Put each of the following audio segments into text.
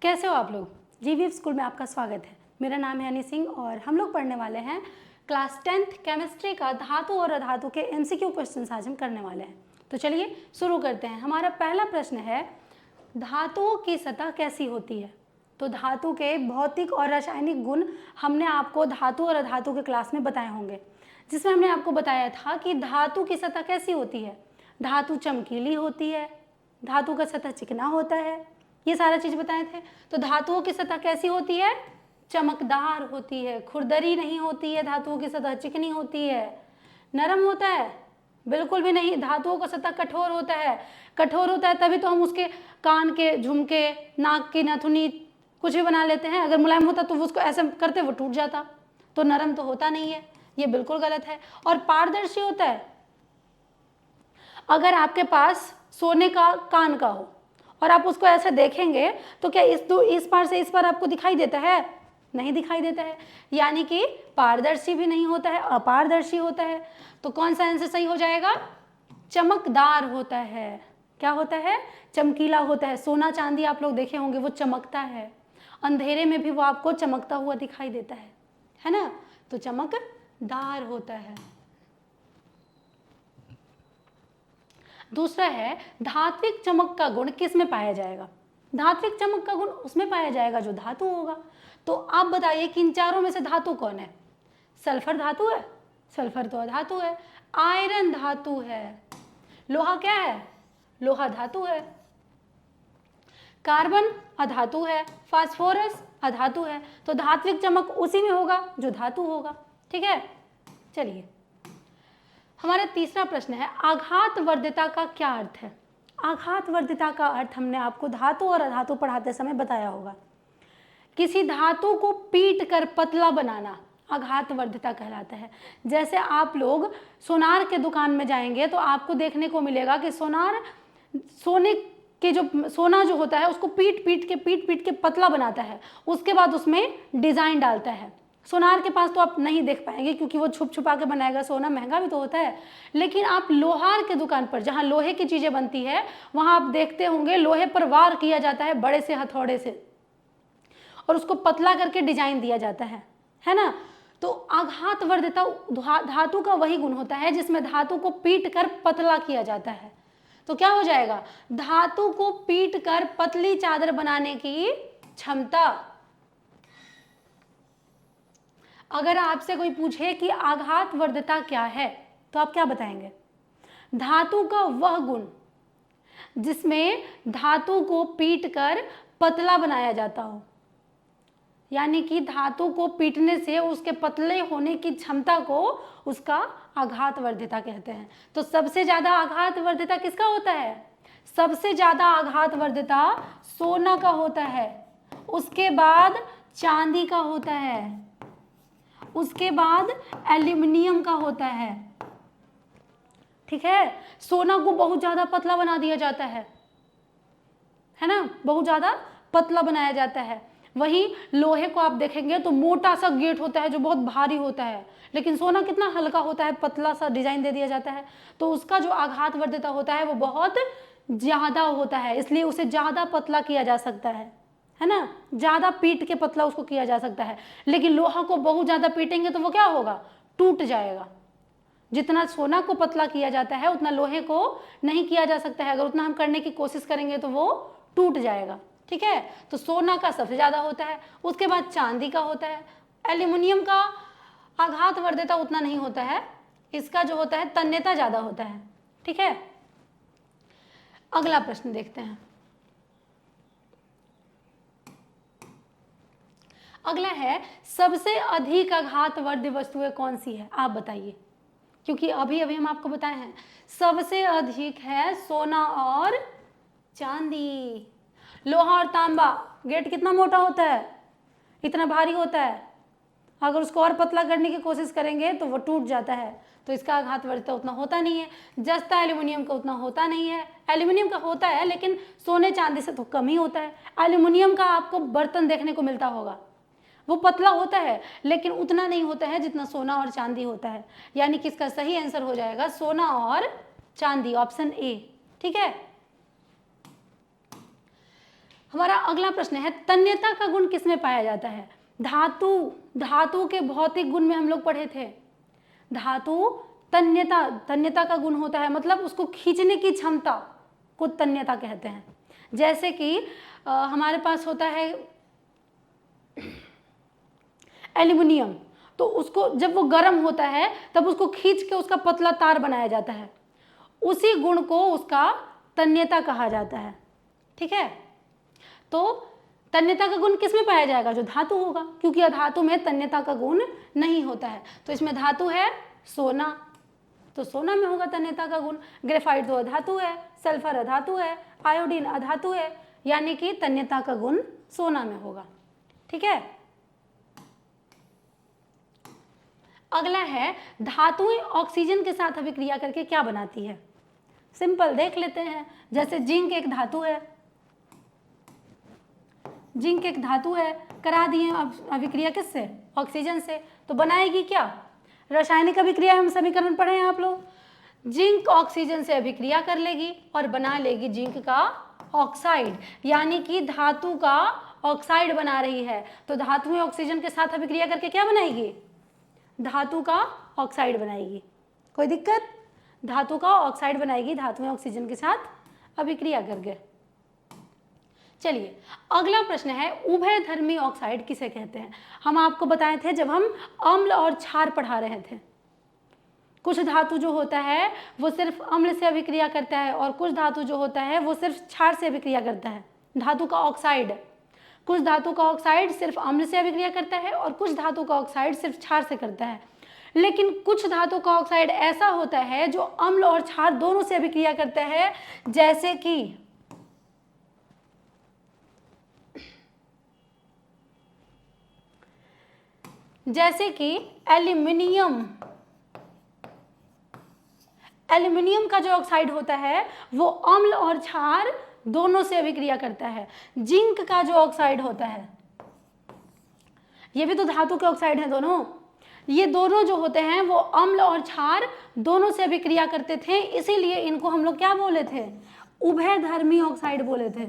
कैसे हो आप लोग? जीवीएफ स्कूल में आपका स्वागत है। मेरा नाम है हनी सिंह और हम लोग पढ़ने वाले हैं क्लास 10th केमिस्ट्री का धातु और अधातु के एमसीक्यू क्वेश्चंस आज हम करने वाले हैं। तो चलिए शुरू करते हैं। हमारा पहला प्रश्न है, धातुओं की सतह कैसी होती है? तो धातु के भौतिक और रासायनिक गुण हमने आपको धातु और अधातु के क्लास में बताए होंगे, जिसमें हमने आपको बताया था कि धातु की सतह कैसी होती है। धातु चमकीली होती है, धातु का सतह चिकना होता है, ये सारा चीज़ बताए थे। तो धातुओं की सतह कैसी होती है? चमकदार होती है, खुरदरी नहीं होती है, धातुओं की सतह चिकनी होती है। नरम होता है? बिल्कुल भी नहीं। धातुओं का सतह कठोर होता है। कठोर होता है तभी तो हम उसके कान के झुमके, नाक की नथुनी कुछ भी बना लेते हैं। अगर मुलायम होता तो उसको ऐसे करते वो टूट जाता। तो नरम तो होता नहीं है, ये बिल्कुल गलत है। और पारदर्शी होता है। अगर आपके पास सोने का कान का हो और आप उसको ऐसे देखेंगे तो क्या इस पार से इस पार आपको दिखाई देता है? नहीं दिखाई देता है। यानी कि पारदर्शी भी नहीं होता है, अपारदर्शी होता है। तो कौन सा आंसर सही हो जाएगा? चमकदार होता है। क्या होता है? चमकीला होता है। सोना चांदी आप लोग देखे होंगे, वो चमकता है, अंधेरे में भी वो आपको चमकता हुआ दिखाई देता है ना? तो चमकदार होता है। दूसरा है, धात्विक चमक का गुण किस में पाया जाएगा? धात्विक चमक का गुण उसमें पाया जाएगा जो धातु होगा। तो आप बताइए कि इन चारों में से धातु कौन है? सल्फर धातु है? सल्फर तो अधातु है। आयरन धातु है। लोहा क्या है? लोहा धातु है। कार्बन अधातु है। फास्फोरस अधातु है। तो धात्विक चमक उसी में होगा जो धातु होगा। ठीक है, चलिए हमारा तीसरा प्रश्न है, आघात वर्धिता का क्या अर्थ है? आघात वर्धिता का अर्थ हमने आपको धातु और अधातु पढ़ाते समय बताया होगा। किसी धातु को पीट कर पतला बनाना आघात वर्धिता कहलाता है। जैसे आप लोग सोनार के दुकान में जाएंगे तो आपको देखने को मिलेगा कि सोने के सोना जो होता है उसको पीट पीट के पतला बनाता है, उसके बाद उसमें डिजाइन डालता है। सोनार के पास तो आप नहीं देख पाएंगे क्योंकि वो छुप छुपा के बनाएगा। सोना महंगा भी तो होता है। लेकिन आप लोहार के दुकान पर, जहाँ लोहे की चीज़ें बनती है, वहाँ आप देखते होंगे लोहे पर वार किया जाता है बड़े से हथौड़े से और उसको पतला करके डिजाइन दिया जाता है ना? तो आघात वर्धिता धातु का वही गुण होता है जिसमें धातु को पीट कर पतला किया जाता है। तो क्या हो जाएगा? धातु को पीट कर पतली चादर बनाने की क्षमता। अगर आपसे कोई पूछे कि आघात वर्धिता क्या है तो आप क्या बताएंगे? धातु का वह गुण जिसमें धातु को पीट कर पतला बनाया जाता हो, यानी कि धातु को पीटने से उसके पतले होने की क्षमता को उसका आघात वर्धिता कहते हैं। तो सबसे ज्यादा आघात वर्धिता किसका होता है? सबसे ज्यादा आघात वर्धिता सोना का होता है, उसके बाद चांदी का होता है, उसके बाद एल्यूमिनियम का होता है। ठीक है, सोना को बहुत ज्यादा पतला बना दिया जाता है ना? बहुत ज्यादा पतला बनाया जाता है। वहीं लोहे को आप देखेंगे तो मोटा सा गेट होता है जो बहुत भारी होता है, लेकिन सोना कितना हल्का होता है, पतला सा डिजाइन दे दिया जाता है। तो उसका जो आघात वर्धिता होता है वो बहुत ज्यादा होता है, इसलिए उसे ज्यादा पतला किया जा सकता है ना? ज्यादा पीट के पतला उसको किया जा सकता है। लेकिन लोहा को बहुत ज्यादा पीटेंगे तो वो क्या होगा? टूट जाएगा। जितना सोना को पतला किया जाता है उतना लोहे को नहीं किया जा सकता है। अगर उतना हम करने की कोशिश करेंगे तो वो टूट जाएगा। ठीक है, तो सोना का सबसे ज्यादा होता है, उसके बाद चांदी का होता है। एल्यूमिनियम का आघात वर्धिता उतना नहीं होता है, इसका जो होता है तन्यता ज्यादा होता है। ठीक है, अगला प्रश्न देखते हैं। अगला है, सबसे अधिक आघातवर्धी वस्तुएं कौन सी है? आप बताइए, क्योंकि अभी हम आपको बताए हैं सबसे अधिक है सोना और चांदी। लोहा और तांबा, गेट कितना मोटा होता है, इतना भारी होता है, अगर उसको और पतला करने की कोशिश करेंगे तो वो टूट जाता है। तो इसका आघात वर्धिता उतना होता नहीं है। जस्ता एल्यूमिनियम का उतना होता नहीं है। एल्यूमिनियम का होता है लेकिन सोने चांदी से तो कम ही होता है। एल्यूमिनियम का आपको बर्तन देखने को मिलता होगा, वो पतला होता है लेकिन उतना नहीं होता है जितना सोना और चांदी होता है। यानी कि इसका सही आंसर हो जाएगा सोना और चांदी, ऑप्शन ए। ठीक है, हमारा अगला प्रश्न है, तन्यता का गुण किसमें पाया जाता है? धातु के भौतिक गुण में हम लोग पढ़े थे। धातु तन्यता का गुण होता है, मतलब उसको खींचने की क्षमता को तन्यता कहते हैं। जैसे कि हमारे पास होता है एल्युमिनियम, तो उसको जब वो गर्म होता है तब उसको खींच के उसका पतला तार बनाया जाता है, उसी गुण को उसका तन्यता कहा जाता है। ठीक है, तो तन्यता का गुण किस में पाया जाएगा? जो धातु होगा, क्योंकि अधातु में तन्यता का गुण नहीं होता है। तो इसमें धातु है सोना, तो सोना में होगा तन्यता का गुण। ग्रेफाइट तो अधातु है, सल्फर अधातु है, आयोडीन अधातु है, यानी कि तन्यता का गुण सोना में होगा। ठीक है, अगला है, धातुएं ऑक्सीजन के साथ अभिक्रिया करके क्या बनाती है? सिंपल, देख लेते हैं। जैसे जिंक एक धातु है, जिंक एक धातु है, करा दिए अभिक्रिया किससे? ऑक्सीजन से, तो बनाएगी क्या? रासायनिक अभिक्रिया हम समीकरण पढ़े हैं आप लोग। जिंक ऑक्सीजन से अभिक्रिया कर लेगी और बना लेगी जिंक का ऑक्साइड, यानी कि धातु का ऑक्साइड बना रही है। तो धातुएं ऑक्सीजन के साथ अभिक्रिया करके क्या बनाएगी? धातु का ऑक्साइड बनाएगी। कोई दिक्कत? धातु का ऑक्साइड बनाएगी धातुएं ऑक्सीजन के साथ अभिक्रिया करके। चलिए, अगला प्रश्न है, उभयधर्मी ऑक्साइड किसे कहते हैं? हम आपको बताए थे जब हम अम्ल और क्षार पढ़ा रहे थे। कुछ धातु जो होता है वो सिर्फ अम्ल से अभिक्रिया करता है और कुछ धातु जो होता है वो सिर्फ क्षार से अभिक्रिया करता है। धातु का ऑक्साइड, कुछ धातु का ऑक्साइड सिर्फ अम्ल से अभिक्रिया करता है और कुछ धातु का ऑक्साइड सिर्फ क्षार से करता है। लेकिन कुछ धातु का ऑक्साइड ऐसा होता है जो अम्ल और क्षार दोनों से अभिक्रिया करता है, जैसे कि एल्यूमिनियम का जो ऑक्साइड होता है वो अम्ल और क्षार दोनों से अभिक्रिया करता है। जिंक का जो ऑक्साइड होता है, ये भी तो धातु के ऑक्साइड हैं दोनों, ये दोनों जो होते हैं वो अम्ल और क्षार दोनों से अभिक्रिया करते थे, इसीलिए इनको हम लोग क्या बोले थे? उभयधर्मी ऑक्साइड बोले थे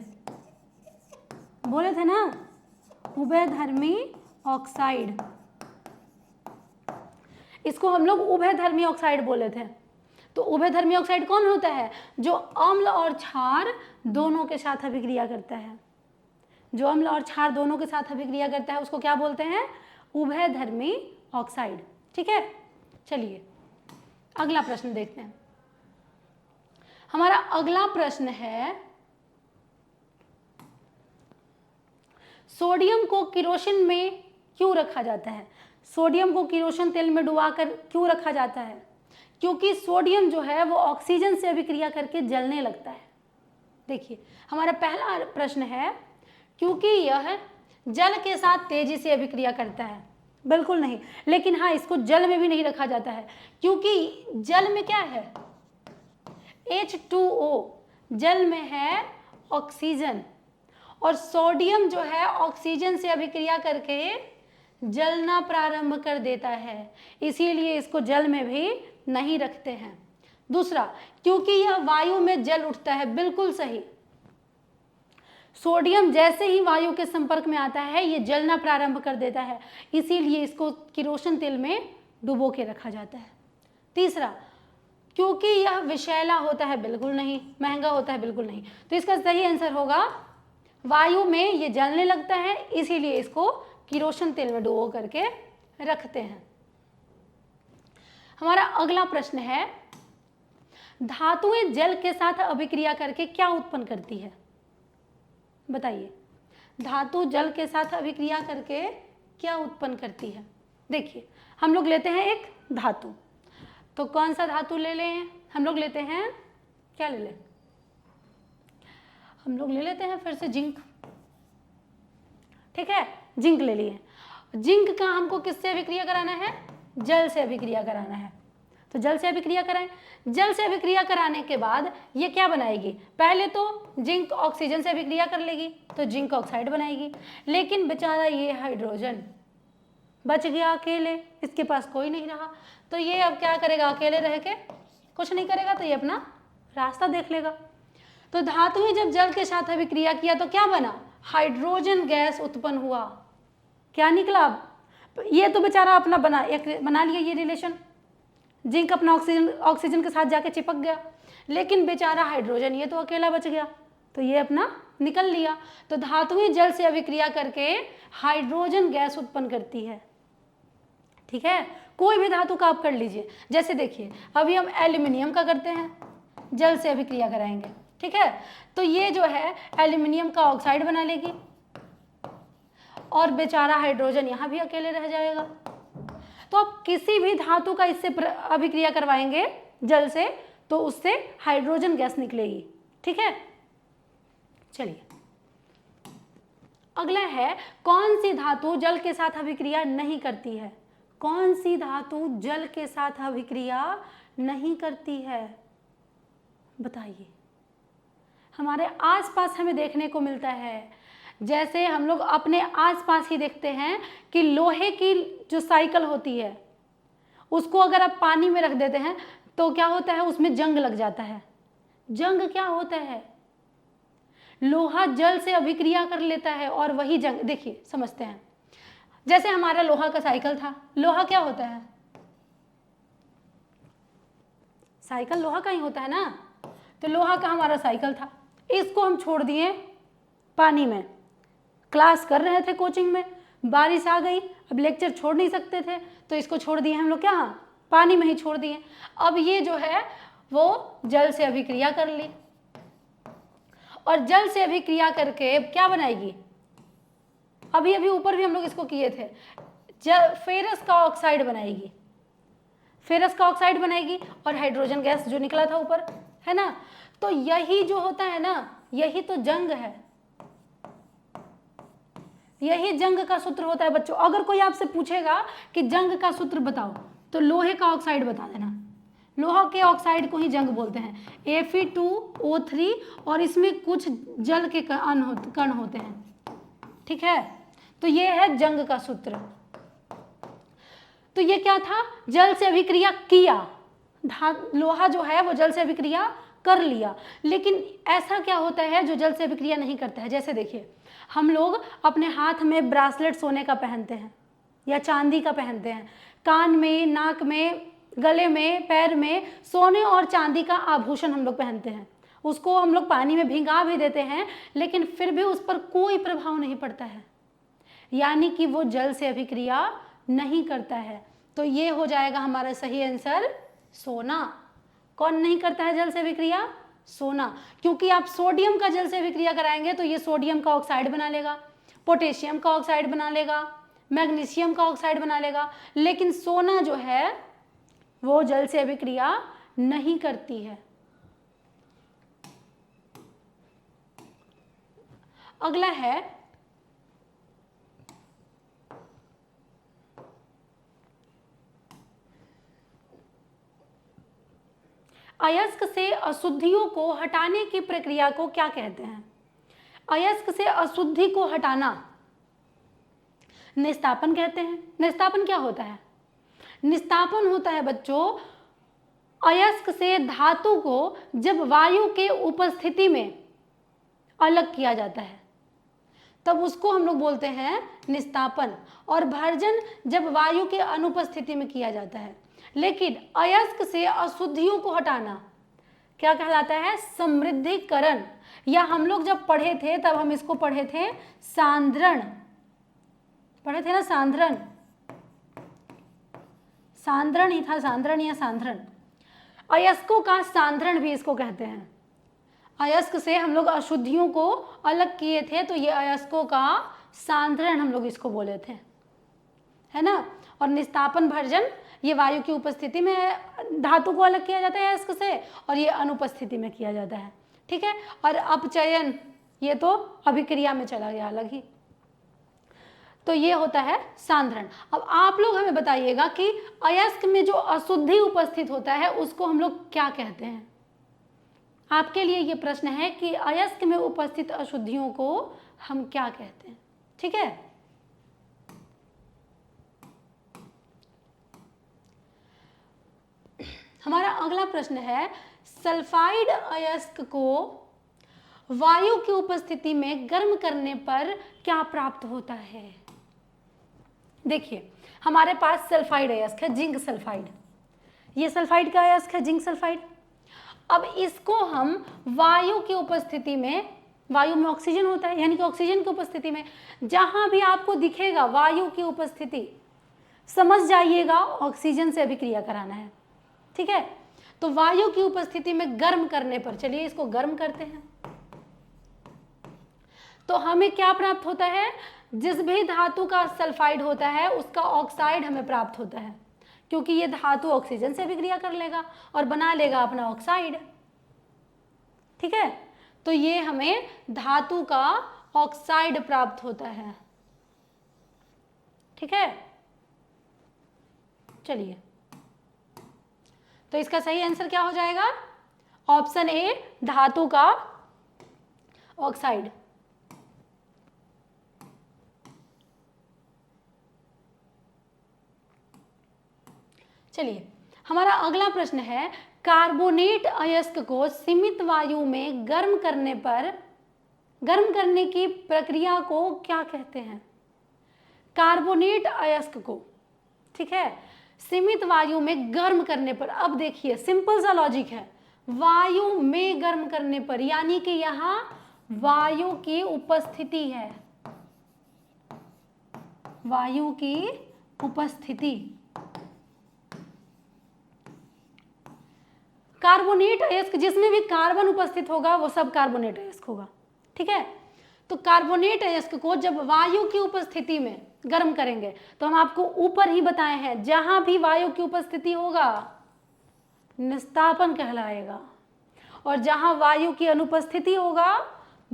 ना, उभयधर्मी ऑक्साइड। इसको हम लोग उभयधर्मी ऑक्साइड बोले थे। तो उभयधर्मी ऑक्साइड कौन होता है? जो अम्ल और क्षार दोनों के साथ अभिक्रिया करता है। जो अम्ल और क्षार दोनों के साथ अभिक्रिया करता है उसको क्या बोलते हैं? उभयधर्मी ऑक्साइड। ठीक है, चलिए अगला प्रश्न देखते हैं। हमारा अगला प्रश्न है, सोडियम को किरोसिन में क्यों रखा जाता है? सोडियम को किरोसिन तेल में डुबाकर क्यों रखा जाता है? क्योंकि सोडियम जो है वो ऑक्सीजन से अभिक्रिया करके जलने लगता है। देखिए, हमारा पहला प्रश्न है, क्योंकि यह जल के साथ तेजी से अभिक्रिया करता है। बिल्कुल नहीं, लेकिन हाँ, इसको जल में भी नहीं रखा जाता है, क्योंकि जल में क्या है? H2O, जल में है ऑक्सीजन, और सोडियम जो है ऑक्सीजन से अभिक्रिया करके जलना प्रारंभ कर देता है, इसीलिए इसको जल में भी नहीं रखते हैं। दूसरा, क्योंकि यह वायु में जल उठता है। बिल्कुल सही, सोडियम जैसे ही वायु के संपर्क में आता है ये जलना प्रारंभ कर देता है, इसीलिए इसको किरोसिन तेल में डुबो के रखा जाता है। तीसरा, क्योंकि यह विषैला होता है। बिल्कुल नहीं, महंगा होता है। बिल्कुल नहीं, तो इसका सही आंसर होगा वायु में ये जलने लगता है, इसीलिए इसको किरोसिन तेल में डुबो करके रखते हैं। हमारा अगला प्रश्न है, धातुएं जल के साथ अभिक्रिया करके क्या उत्पन्न करती है? बताइए, धातु जल के साथ अभिक्रिया करके क्या उत्पन्न करती है? देखिए, हम लोग लेते हैं एक धातु, तो कौन सा धातु ले लें? हम लोग लेते हैं, क्या ले लें? हम लोग ले लेते हैं फिर से जिंक। ठीक है, जिंक ले लिए। जिंक का हमको किससे अभिक्रिया कराना है? जल से अभिक्रिया कराना है, तो जल से अभिक्रिया कराएं। जल से अभिक्रिया कराने के बाद ये क्या बनाएगी? पहले तो जिंक ऑक्सीजन से अभिक्रिया कर लेगी तो जिंक ऑक्साइड बनाएगी, लेकिन बेचारा ये हाइड्रोजन बच गया अकेले, इसके पास कोई नहीं रहा, तो ये अब क्या करेगा? अकेले रह के कुछ नहीं करेगा, तो ये अपना रास्ता देख लेगा। तो धातुएं जब जल के साथ अभिक्रिया किया तो क्या बना? हाइड्रोजन गैस उत्पन्न हुआ। क्या निकला? ये तो बेचारा अपना बना लिया ये रिलेशन, जिंक अपना ऑक्सीजन के साथ जाके चिपक गया, लेकिन बेचारा हाइड्रोजन ये तो अकेला बच गया, तो ये अपना निकल लिया। तो धातुएं जल से अभिक्रिया करके हाइड्रोजन गैस उत्पन्न करती है। ठीक है, कोई भी धातु का आप कर लीजिए। जैसे देखिए अभी हम एल्यूमिनियम का करते हैं, जल से अभिक्रिया कराएंगे। ठीक है, तो ये जो है एल्यूमिनियम का ऑक्साइड बना लेगी और बेचारा हाइड्रोजन यहाँ भी अकेले रह जाएगा। तो आप किसी भी धातु का इससे अभिक्रिया करवाएंगे जल से, तो उससे हाइड्रोजन गैस निकलेगी। ठीक है, चलिए अगला है, कौन सी धातु जल के साथ अभिक्रिया नहीं करती है? कौन सी धातु जल के साथ अभिक्रिया नहीं करती है? बताइए। हमारे आसपास हमें देखने को मिलता है, जैसे हम लोग अपने आसपास ही देखते हैं कि लोहे की जो साइकिल होती है उसको अगर आप पानी में रख देते हैं तो क्या होता है, उसमें जंग लग जाता है। जंग क्या होता है? लोहा जल से अभिक्रिया कर लेता है और वही जंग, देखिए समझते हैं। जैसे हमारा लोहा का साइकिल था, लोहा क्या होता है? साइकिल लोहा का ही होता है ना। तो लोहा का हमारा साइकिल था, इसको हम छोड़ दिए पानी में। क्लास कर रहे थे कोचिंग में, बारिश आ गई, अब लेक्चर छोड़ नहीं सकते थे, तो इसको छोड़ दिए हम लोग क्या, पानी में ही छोड़ दिए। अब ये जो है वो जल से अभिक्रिया कर ली और जल से अभिक्रिया करके क्या बनाएगी? अभी अभी ऊपर भी हम लोग इसको किए थे, फेरस का ऑक्साइड बनाएगी। फेरस का ऑक्साइड बनाएगी और हाइड्रोजन गैस जो निकला था ऊपर, है ना। तो यही जो होता है ना, यही तो जंग है, यही जंग का सूत्र होता है बच्चों। अगर कोई आपसे पूछेगा कि जंग का सूत्र बताओ, तो लोहे का ऑक्साइड बता देना। लोहा के ऑक्साइड को ही जंग बोलते हैं, Fe2O3, और इसमें कुछ जल के कण होते हैं। ठीक है, तो ये है जंग का सूत्र। तो ये क्या था? जल से अभिक्रिया किया, लोहा जो है वो जल से अभिक्रिया कर लिया। लेकिन ऐसा क्या होता है जो जल से अभिक्रिया नहीं करता है? जैसे देखिए हम लोग अपने हाथ में ब्रासलेट सोने का पहनते हैं या चांदी का पहनते हैं, कान में, नाक में, गले में, पैर में सोने और चांदी का आभूषण हम लोग पहनते हैं। उसको हम लोग पानी में भिंगा भी देते हैं, लेकिन फिर भी उस पर कोई प्रभाव नहीं पड़ता है, यानी कि वो जल से अभिक्रिया नहीं करता है। तो ये हो जाएगा हमारा सही आंसर, सोना। कौन नहीं करता है जल से अभिक्रिया? सोना। क्योंकि आप सोडियम का जल से अभिक्रिया कराएंगे तो ये सोडियम का ऑक्साइड बना लेगा, पोटेशियम का ऑक्साइड बना लेगा, मैग्नीशियम का ऑक्साइड बना लेगा, लेकिन सोना जो है वो जल से अभिक्रिया नहीं करती है। अगला है, अयस्क से अशुद्धियों को हटाने की प्रक्रिया को क्या कहते हैं? अयस्क से अशुद्धि को हटाना निस्तापन कहते हैं। निस्तापन क्या होता है? निस्तापन होता है बच्चों, अयस्क से धातु को जब वायु के उपस्थिति में अलग किया जाता है तब उसको हम लोग बोलते हैं निस्तापन, और भर्जन जब वायु के अनुपस्थिति में किया जाता है। लेकिन अयस्क से अशुद्धियों को हटाना क्या कहलाता है? समृद्धिकरण, या हम लोग जब पढ़े थे तब हम इसको पढ़े थे सांद्रण, पढ़े थे ना सांद्रण, सांद्रण ही था, सांद्रण या सांद्रण। अयस्कों का सांद्रण भी इसको कहते हैं। अयस्क से हम लोग अशुद्धियों को अलग किए थे तो ये अयस्कों का सांद्रण हम लोग इसको बोले थे, है ना। और निस्तापन भर्जन ये वायु की उपस्थिति में धातु को अलग किया जाता है अयस्क से, और ये अनुपस्थिति में किया जाता है। ठीक है, और अपचयन ये तो अभिक्रिया में चला गया अलग ही, तो ये होता है सांद्रण। अब आप लोग हमें बताइएगा कि अयस्क में जो अशुद्धि उपस्थित होता है उसको हम लोग क्या कहते हैं? आपके लिए ये प्रश्न है कि अयस्क में उपस्थित अशुद्धियों को हम क्या कहते हैं? ठीक है, हमारा अगला प्रश्न है, सल्फाइड अयस्क को वायु की उपस्थिति में गर्म करने पर क्या प्राप्त होता है? देखिए, हमारे पास सल्फाइड अयस्क है, जिंक सल्फाइड। ये सल्फाइड का अयस्क है, जिंक सल्फाइड। अब इसको हम वायु की उपस्थिति में, वायु में ऑक्सीजन होता है, यानी कि ऑक्सीजन की उपस्थिति में जहां भी आपको दिखेगा वायु की उपस्थिति, समझ जाइएगा ऑक्सीजन से अभिक्रिया कराना है। ठीक है, तो वायु की उपस्थिति में गर्म करने पर, चलिए इसको गर्म करते हैं, तो हमें क्या प्राप्त होता है? जिस भी धातु का सल्फाइड होता है उसका ऑक्साइड हमें प्राप्त होता है, क्योंकि ये धातु ऑक्सीजन से अभिक्रिया कर लेगा और बना लेगा अपना ऑक्साइड। ठीक है, तो ये हमें धातु का ऑक्साइड प्राप्त होता है। ठीक है, चलिए, तो इसका सही आंसर क्या हो जाएगा? ऑप्शन ए, धातु का ऑक्साइड। चलिए, हमारा अगला प्रश्न है, कार्बोनेट अयस्क को सीमित वायु में गर्म करने पर, गर्म करने की प्रक्रिया को क्या कहते हैं? कार्बोनेट अयस्क को, ठीक है, सीमित वायु में गर्म करने पर, अब देखिए सिंपल सा लॉजिक है, वायु में गर्म करने पर, यानी कि यहां वायु की उपस्थिति है, वायु की उपस्थिति। कार्बोनेट अयस्क, जिसमें भी कार्बन उपस्थित होगा वो सब कार्बोनेट अयस्क होगा। ठीक है, तो कार्बोनेट अयस्क को जब वायु की उपस्थिति में गर्म करेंगे, तो हम आपको ऊपर ही बताए हैं, जहां भी वायु की उपस्थिति होगा निस्तापन कहलाएगा, और जहां वायु की अनुपस्थिति होगा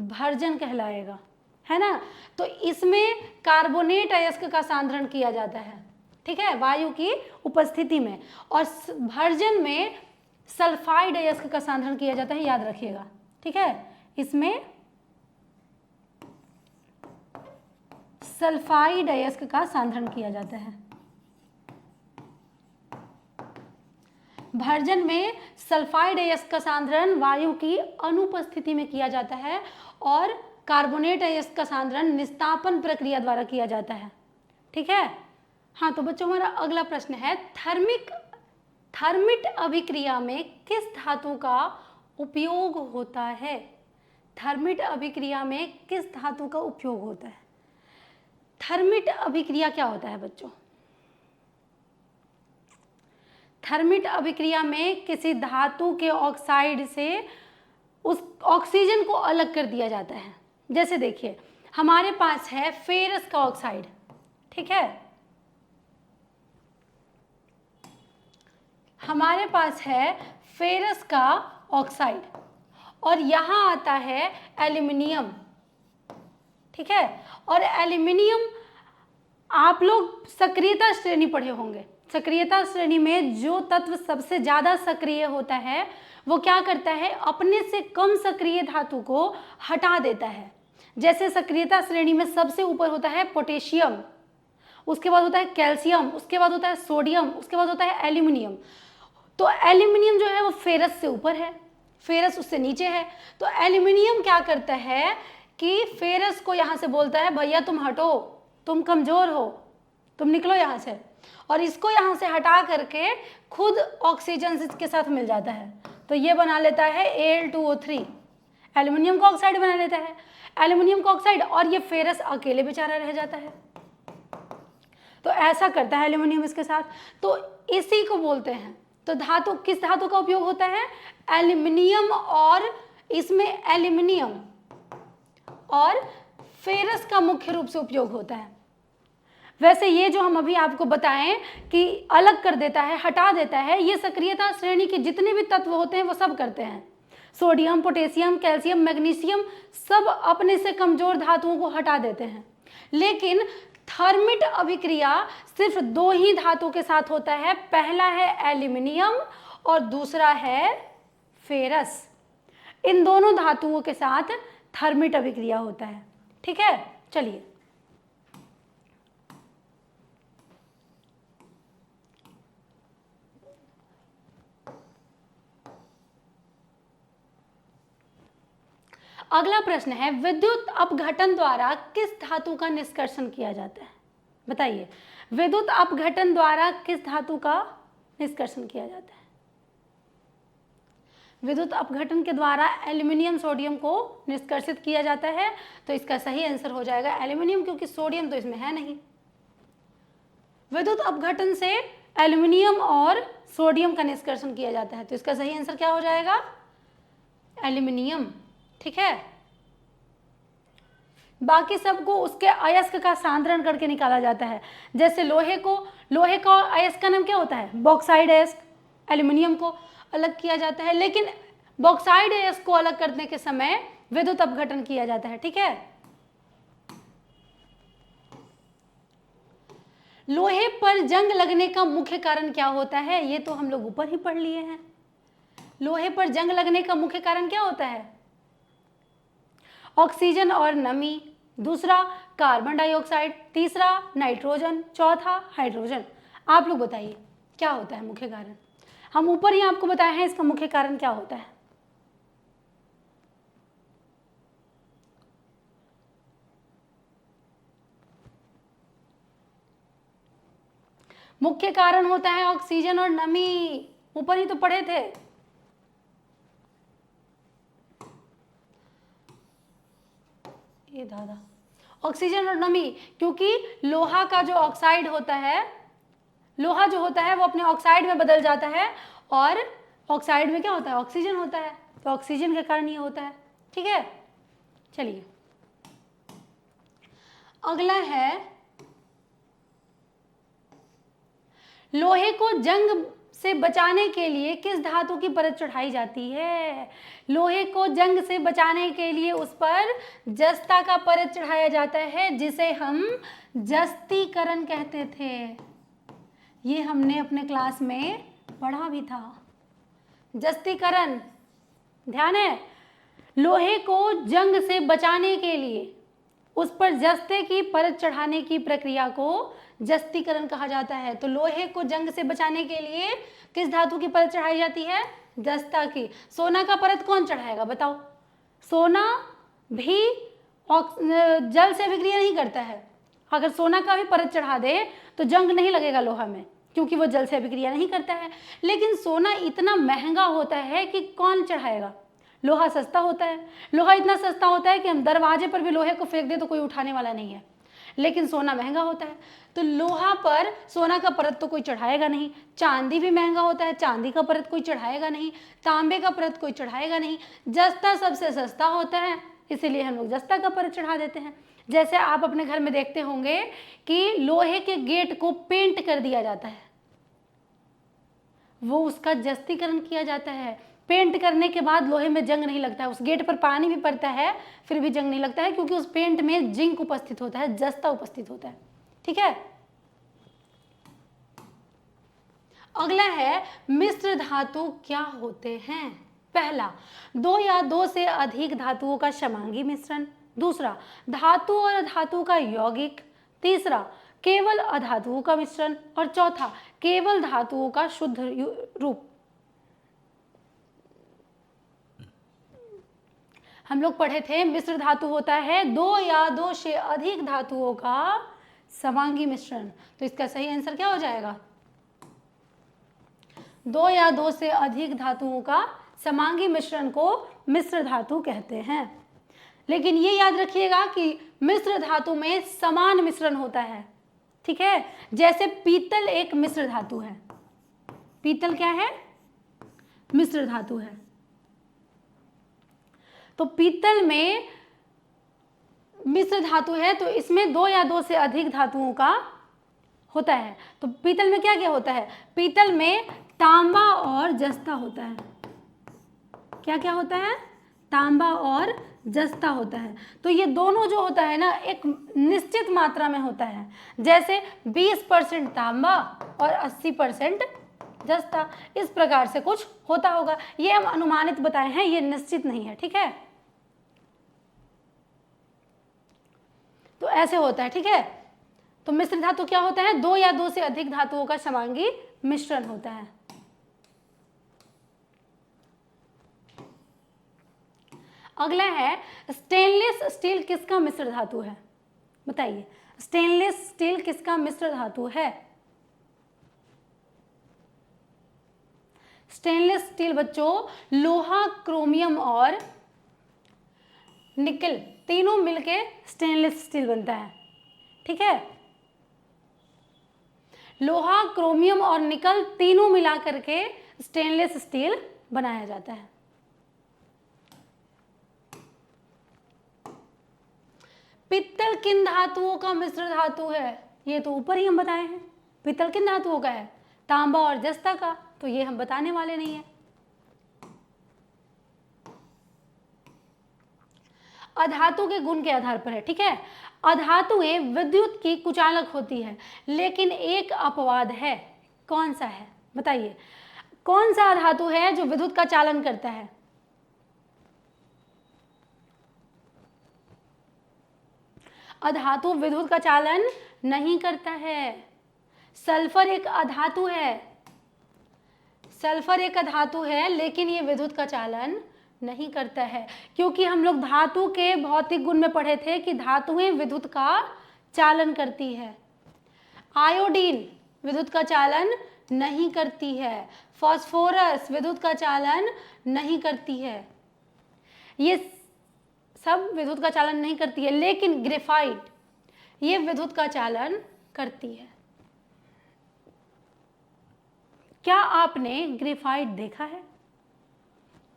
भर्जन कहलाएगा, है ना। तो इसमें कार्बोनेट अयस्क का सांद्रण किया जाता है, ठीक है, वायु की उपस्थिति में, और भर्जन में सल्फाइड अयस्क का सांद्रण किया जाता है, याद रखिएगा। ठीक है, इसमें सल्फाइड अयस्क का सांद्रण किया जाता है, भर्जन में सल्फाइड अयस्क का सांद्रण वायु की अनुपस्थिति में किया जाता है, और कार्बोनेट अयस्क का सांद्रण निस्तापन प्रक्रिया द्वारा किया जाता है। ठीक है, हाँ, तो बच्चों हमारा अगला प्रश्न है, थर्मिट अभिक्रिया में किस धातु का उपयोग होता है? थर्मिट अभिक्रिया में किस धातु का उपयोग होता है? थर्मिट अभिक्रिया क्या होता है बच्चों? थर्मिट अभिक्रिया में किसी धातु के ऑक्साइड से उस ऑक्सीजन को अलग कर दिया जाता है। जैसे देखिए, हमारे पास है फेरस का ऑक्साइड, ठीक है, हमारे पास है फेरस का ऑक्साइड, और यहां आता है एल्यूमिनियम। ठीक है, और एल्यूमिनियम, आप लोग सक्रियता श्रेणी पढ़े होंगे, सक्रियता श्रेणी में जो तत्व सबसे ज्यादा सक्रिय होता है वो क्या करता है? अपने से कम सक्रिय धातु को हटा देता है। जैसे सक्रियता श्रेणी में सबसे ऊपर होता है पोटेशियम, उसके बाद होता है कैल्शियम, उसके बाद होता है सोडियम, उसके बाद होता है एल्यूमिनियम। तो एल्यूमिनियम जो है वो फेरस से ऊपर है, फेरस उससे नीचे है। तो एल्यूमिनियम क्या करता है कि फेरस को यहाँ से बोलता है, भैया तुम हटो, तुम कमजोर हो, तुम निकलो यहाँ से, और इसको यहाँ से हटा करके खुद ऑक्सीजन के साथ मिल जाता है, तो ये बना लेता है Al2O3, एल्यूमिनियम का ऑक्साइड बना लेता है, एल्यूमिनियम का ऑक्साइड, और ये फेरस अकेले बेचारा रह जाता है। तो ऐसा करता है एल्यूमिनियम इसके साथ, तो इसी को बोलते हैं। तो धातु, किस धातु का उपयोग होता है? एल्यूमिनियम, और इसमें एल्यूमिनियम और फेरस का मुख्य रूप से उपयोग होता है। वैसे ये जो हम अभी आपको बताएं कि अलग कर देता है, हटा देता है, ये सक्रियता श्रेणी के जितने भी तत्व होते हैं वो सब करते हैं। सोडियम, पोटेशियम, कैल्शियम, मैग्नीशियम, सब अपने से कमजोर धातुओं को हटा देते हैं। लेकिन थर्मिट अभिक्रिया सिर्फ दो ही धातु के साथ होता है, पहला है एल्यूमिनियम और दूसरा है फेरस। इन दोनों धातुओं के साथ थर्मिट अभिक्रिया होता है। ठीक है, चलिए, अगला प्रश्न है, विद्युत अपघटन द्वारा किस धातु का निष्कर्षण किया जाता है? बताइए, विद्युत अपघटन द्वारा किस धातु का निष्कर्षण किया जाता है? विद्युत अपघटन के द्वारा एल्यूमिनियम सोडियम को निष्कर्षित किया जाता है। तो इसका सही आंसर हो जाएगा एल्यूमिनियम, क्योंकि सोडियम तो इसमें है नहीं। विद्युत अपघटन से एल्यूमिनियम और सोडियम का निष्कर्षण किया जाता है। तो इसका सही आंसर क्या हो जाएगा? एल्यूमिनियम। ठीक है, बाकी सबको उसके अयस्क का सांद्रण करके निकाला जाता है। जैसे लोहे का अयस्क का नाम क्या होता है? बॉक्साइड अयस्क। एल्यूमिनियम को अलग किया जाता है, लेकिन बॉक्साइड अयस्क को अलग करने के समय विद्युत अपघटन किया जाता है। ठीक है, लोहे पर जंग लगने का मुख्य कारण क्या होता है? ये तो हम लोग ऊपर ही पढ़ लिए हैं। लोहे पर जंग लगने का मुख्य कारण क्या होता है? ऑक्सीजन और नमी, दूसरा कार्बन डाइऑक्साइड, तीसरा नाइट्रोजन, चौथा हाइड्रोजन। आप लोग बताइए क्या होता है मुख्य कारण? हम ऊपर ही आपको बताए हैं इसका मुख्य कारण क्या होता है। मुख्य कारण होता है ऑक्सीजन और नमी, ऊपर ही तो पढ़े थे। ये दादा, ऑक्सीजन और नमी, क्योंकि लोहा का जो ऑक्साइड होता है, लोहा जो होता है वो अपने ऑक्साइड में बदल जाता है, और ऑक्साइड में क्या होता है? ऑक्सीजन होता है। तो ऑक्सीजन के कारण ये होता है। ठीक है, चलिए अगला है, लोहे को जंग से बचाने के लिए किस धातु की परत चढ़ाई जाती है? लोहे को जंग से बचाने के लिए उस पर जस्ता का परत चढ़ाया जाता है, जिसे हम जस्तीकरण कहते थे। ये हमने अपने क्लास में पढ़ा भी था, जस्तीकरण। ध्यान है, लोहे को जंग से बचाने के लिए उस पर जस्ते की परत चढ़ाने की प्रक्रिया को जस्तीकरण कहा जाता है। तो लोहे को जंग से बचाने के लिए किस धातु की परत चढ़ाई जाती है? जस्ता की। सोना का परत कौन चढ़ाएगा बताओ? सोना भी जल से अभिक्रिया नहीं करता है। अगर सोना का भी परत चढ़ा दे तो जंग नहीं लगेगा लोहा में, क्योंकि वो जल से अभिक्रिया नहीं करता है। लेकिन सोना इतना महंगा होता है कि कौन चढ़ाएगा? लोहा सस्ता होता है। लोहा इतना सस्ता होता है कि हम दरवाजे पर भी लोहे को फेंक दे तो कोई उठाने वाला नहीं है, लेकिन सोना महंगा होता है। तो लोहा पर सोना का परत तो कोई चढ़ाएगा नहीं। चांदी भी महंगा होता है, चांदी का परत कोई चढ़ाएगा नहीं। तांबे का परत कोई चढ़ाएगा नहीं। जस्ता सबसे सस्ता होता है, इसीलिए हम लोग जस्ता का परत चढ़ा देते हैं। जैसे आप अपने घर में देखते होंगे कि लोहे के गेट को पेंट कर दिया जाता है, वो उसका जस्तीकरण किया जाता है। पेंट करने के बाद लोहे में जंग नहीं लगता है। उस गेट पर पानी भी पड़ता है फिर भी जंग नहीं लगता है, क्योंकि उस पेंट में जिंक उपस्थित होता है, जस्ता उपस्थित होता है। ठीक है, अगला है, मिश्र धातु क्या होते हैं? पहला, दो या दो से अधिक धातुओं का समांगी मिश्रण। दूसरा, धातु और धातु का यौगिक। तीसरा, केवल अधातुओं का मिश्रण। और चौथा, केवल धातुओं का शुद्ध रूप। हम लोग पढ़े थे मिश्र धातु होता है दो या दो से अधिक धातुओं का समांगी मिश्रण। तो इसका सही आंसर क्या हो जाएगा? दो या दो से अधिक धातुओं का समांगी मिश्रण को मिश्र धातु कहते हैं। लेकिन ये याद रखिएगा कि मिश्र धातु में समान मिश्रण होता है। ठीक है, जैसे पीतल एक मिश्र धातु है। पीतल क्या है? मिश्र धातु है। तो पीतल में मिश्र धातु है, तो इसमें दो या दो से अधिक धातुओं का होता है। तो पीतल में क्या क्या होता है? पीतल में तांबा और जस्ता होता है। क्या क्या होता है? तांबा और जस्ता होता है। तो ये दोनों जो होता है ना, एक निश्चित मात्रा में होता है। जैसे 20% तांबा और 80% जस्ता, इस प्रकार से कुछ होता होगा। ये हम अनुमानित बताए हैं, ये निश्चित नहीं है। ठीक है, तो ऐसे होता है। ठीक है, तो मिश्र धातु क्या होता है? दो या दो से अधिक धातुओं का समांगी मिश्रण होता है। अगला है स्टेनलेस स्टील किसका मिश्र धातु है? बताइए, स्टेनलेस स्टील किसका मिश्र धातु है? स्टेनलेस स्टील बच्चों लोहा, क्रोमियम और निकल तीनों मिलके स्टेनलेस स्टील बनता है। ठीक है, लोहा, क्रोमियम और निकल तीनों मिला करके स्टेनलेस स्टील बनाया जाता है। पित्तल किन धातुओं का मिश्र धातु है? ये तो ऊपर ही हम बताए हैं। पित्तल किन धातुओं का है? तांबा और जस्ता का, तो ये हम बताने वाले नहीं है। अधातु के गुण के आधार पर है। ठीक है, अधातुएं विद्युत की कुचालक होती है, लेकिन एक अपवाद है। कौन सा है? बताइए, कौन सा अधातु है जो विद्युत का चालन करता है? अधातु विद्युत का चालन नहीं करता है। सल्फर एक अधातु है, सल्फर एक धातु है, लेकिन ये विद्युत का चालन नहीं करता है, क्योंकि हम लोग धातु के भौतिक गुण में पढ़े थे कि धातुएं विद्युत का चालन करती है। आयोडीन विद्युत का चालन नहीं करती है, फास्फोरस विद्युत का चालन नहीं करती है, ये सब विद्युत का चालन नहीं करती है, लेकिन ग्रेफाइट ये विद्युत का चालन करती है। क्या आपने ग्रेफाइट देखा है?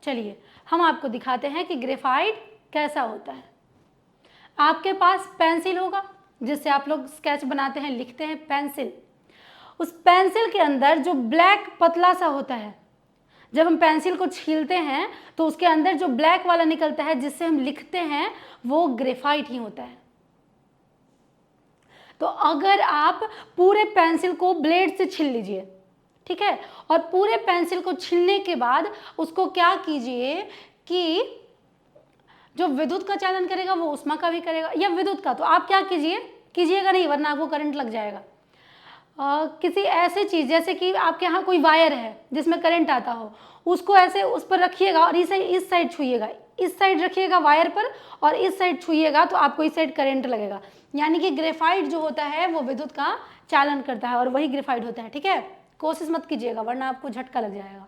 चलिए हम आपको दिखाते हैं कि ग्रेफाइट कैसा होता है। आपके पास पेंसिल होगा जिससे आप लोग स्केच बनाते हैं, लिखते हैं, पेंसिल। उस पेंसिल के अंदर जो ब्लैक पतला सा होता है, जब हम पेंसिल को छीलते हैं तो उसके अंदर जो ब्लैक वाला निकलता है जिससे हम लिखते हैं, वो ग्रेफाइट ही होता है। तो अगर आप पूरे पेंसिल को ब्लेड से छील लीजिए, ठीक है, और पूरे पेंसिल को छीलने के बाद उसको क्या कीजिए कि जो विद्युत का चालन करेगा वो ऊष्मा का भी करेगा, या विद्युत का, तो आप क्या कीजिएगा नहीं, वरना आपको करंट लग जाएगा। किसी ऐसे चीज़ जैसे कि आपके यहाँ कोई वायर है जिसमें करंट आता हो, उसको ऐसे उस पर रखिएगा और इस साइड छुइएगा, इस साइड रखिएगा वायर पर और इस साइड छुइएगा तो आपको इस साइड करंट लगेगा। यानी कि ग्रेफाइट जो होता है वो विद्युत का चालन करता है और वही ग्रेफाइट होता है। ठीक है, कोशिश मत कीजिएगा वरना आपको झटका लग जाएगा।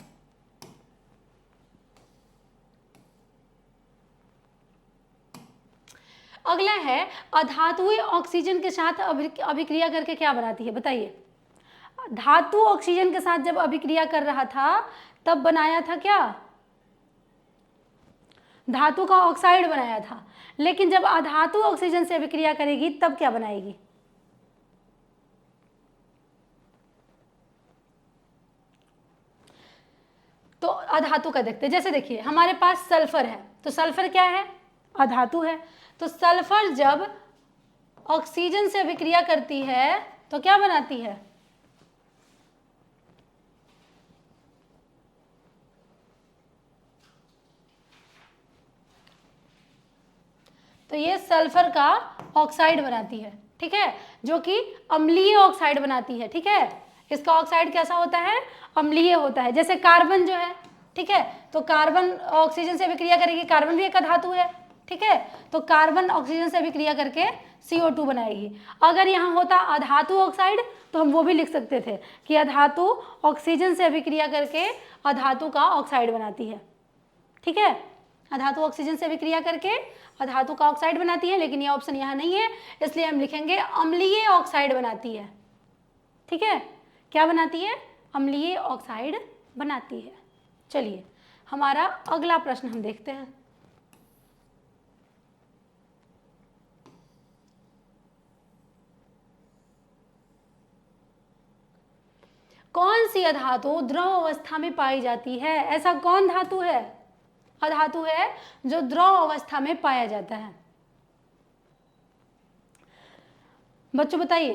अगला है अधातुएं ऑक्सीजन के साथ अभिक्रिया करके क्या बनाती है? बताइए, धातु ऑक्सीजन के साथ जब अभिक्रिया कर रहा था तब बनाया था क्या? धातु का ऑक्साइड बनाया था, लेकिन जब अधातु ऑक्सीजन से अभिक्रिया करेगी तब क्या बनाएगी? तो अधातु का देखते हैं। जैसे देखिए हमारे पास सल्फर है, तो सल्फर क्या है? अधातु है। तो सल्फर जब ऑक्सीजन से अभिक्रिया करती है तो क्या बनाती है? तो ये सल्फर का ऑक्साइड बनाती है। ठीक है, जो कि अम्लीय ऑक्साइड बनाती है। ठीक है, इसका ऑक्साइड कैसा होता है? अम्लीय होता है। जैसे कार्बन जो है, ठीक है, तो कार्बन ऑक्सीजन से अभिक्रिया करेगी, कार्बन भी एक धातु है। ठीक है, तो कार्बन ऑक्सीजन से अभिक्रिया करके CO2 बनाएगी। अगर यहाँ होता अधातु ऑक्साइड तो हम वो भी लिख सकते थे कि अधातु ऑक्सीजन से अभिक्रिया करके अधातु का ऑक्साइड बनाती है। ठीक है, अधातु ऑक्सीजन से अभिक्रिया करके अधातु का ऑक्साइड बनाती है, लेकिन ये ऑप्शन यहाँ नहीं है, इसलिए हम लिखेंगे अम्लीय ऑक्साइड बनाती है। ठीक है, क्या बनाती है? अम्लीय ऑक्साइड बनाती है। चलिए हमारा अगला प्रश्न हम देखते हैं। कौन सी अधातु द्रव अवस्था में पाई जाती है? ऐसा कौन धातु है? अधातु है जो द्रव अवस्था में पाया जाता है। बच्चों बताइए,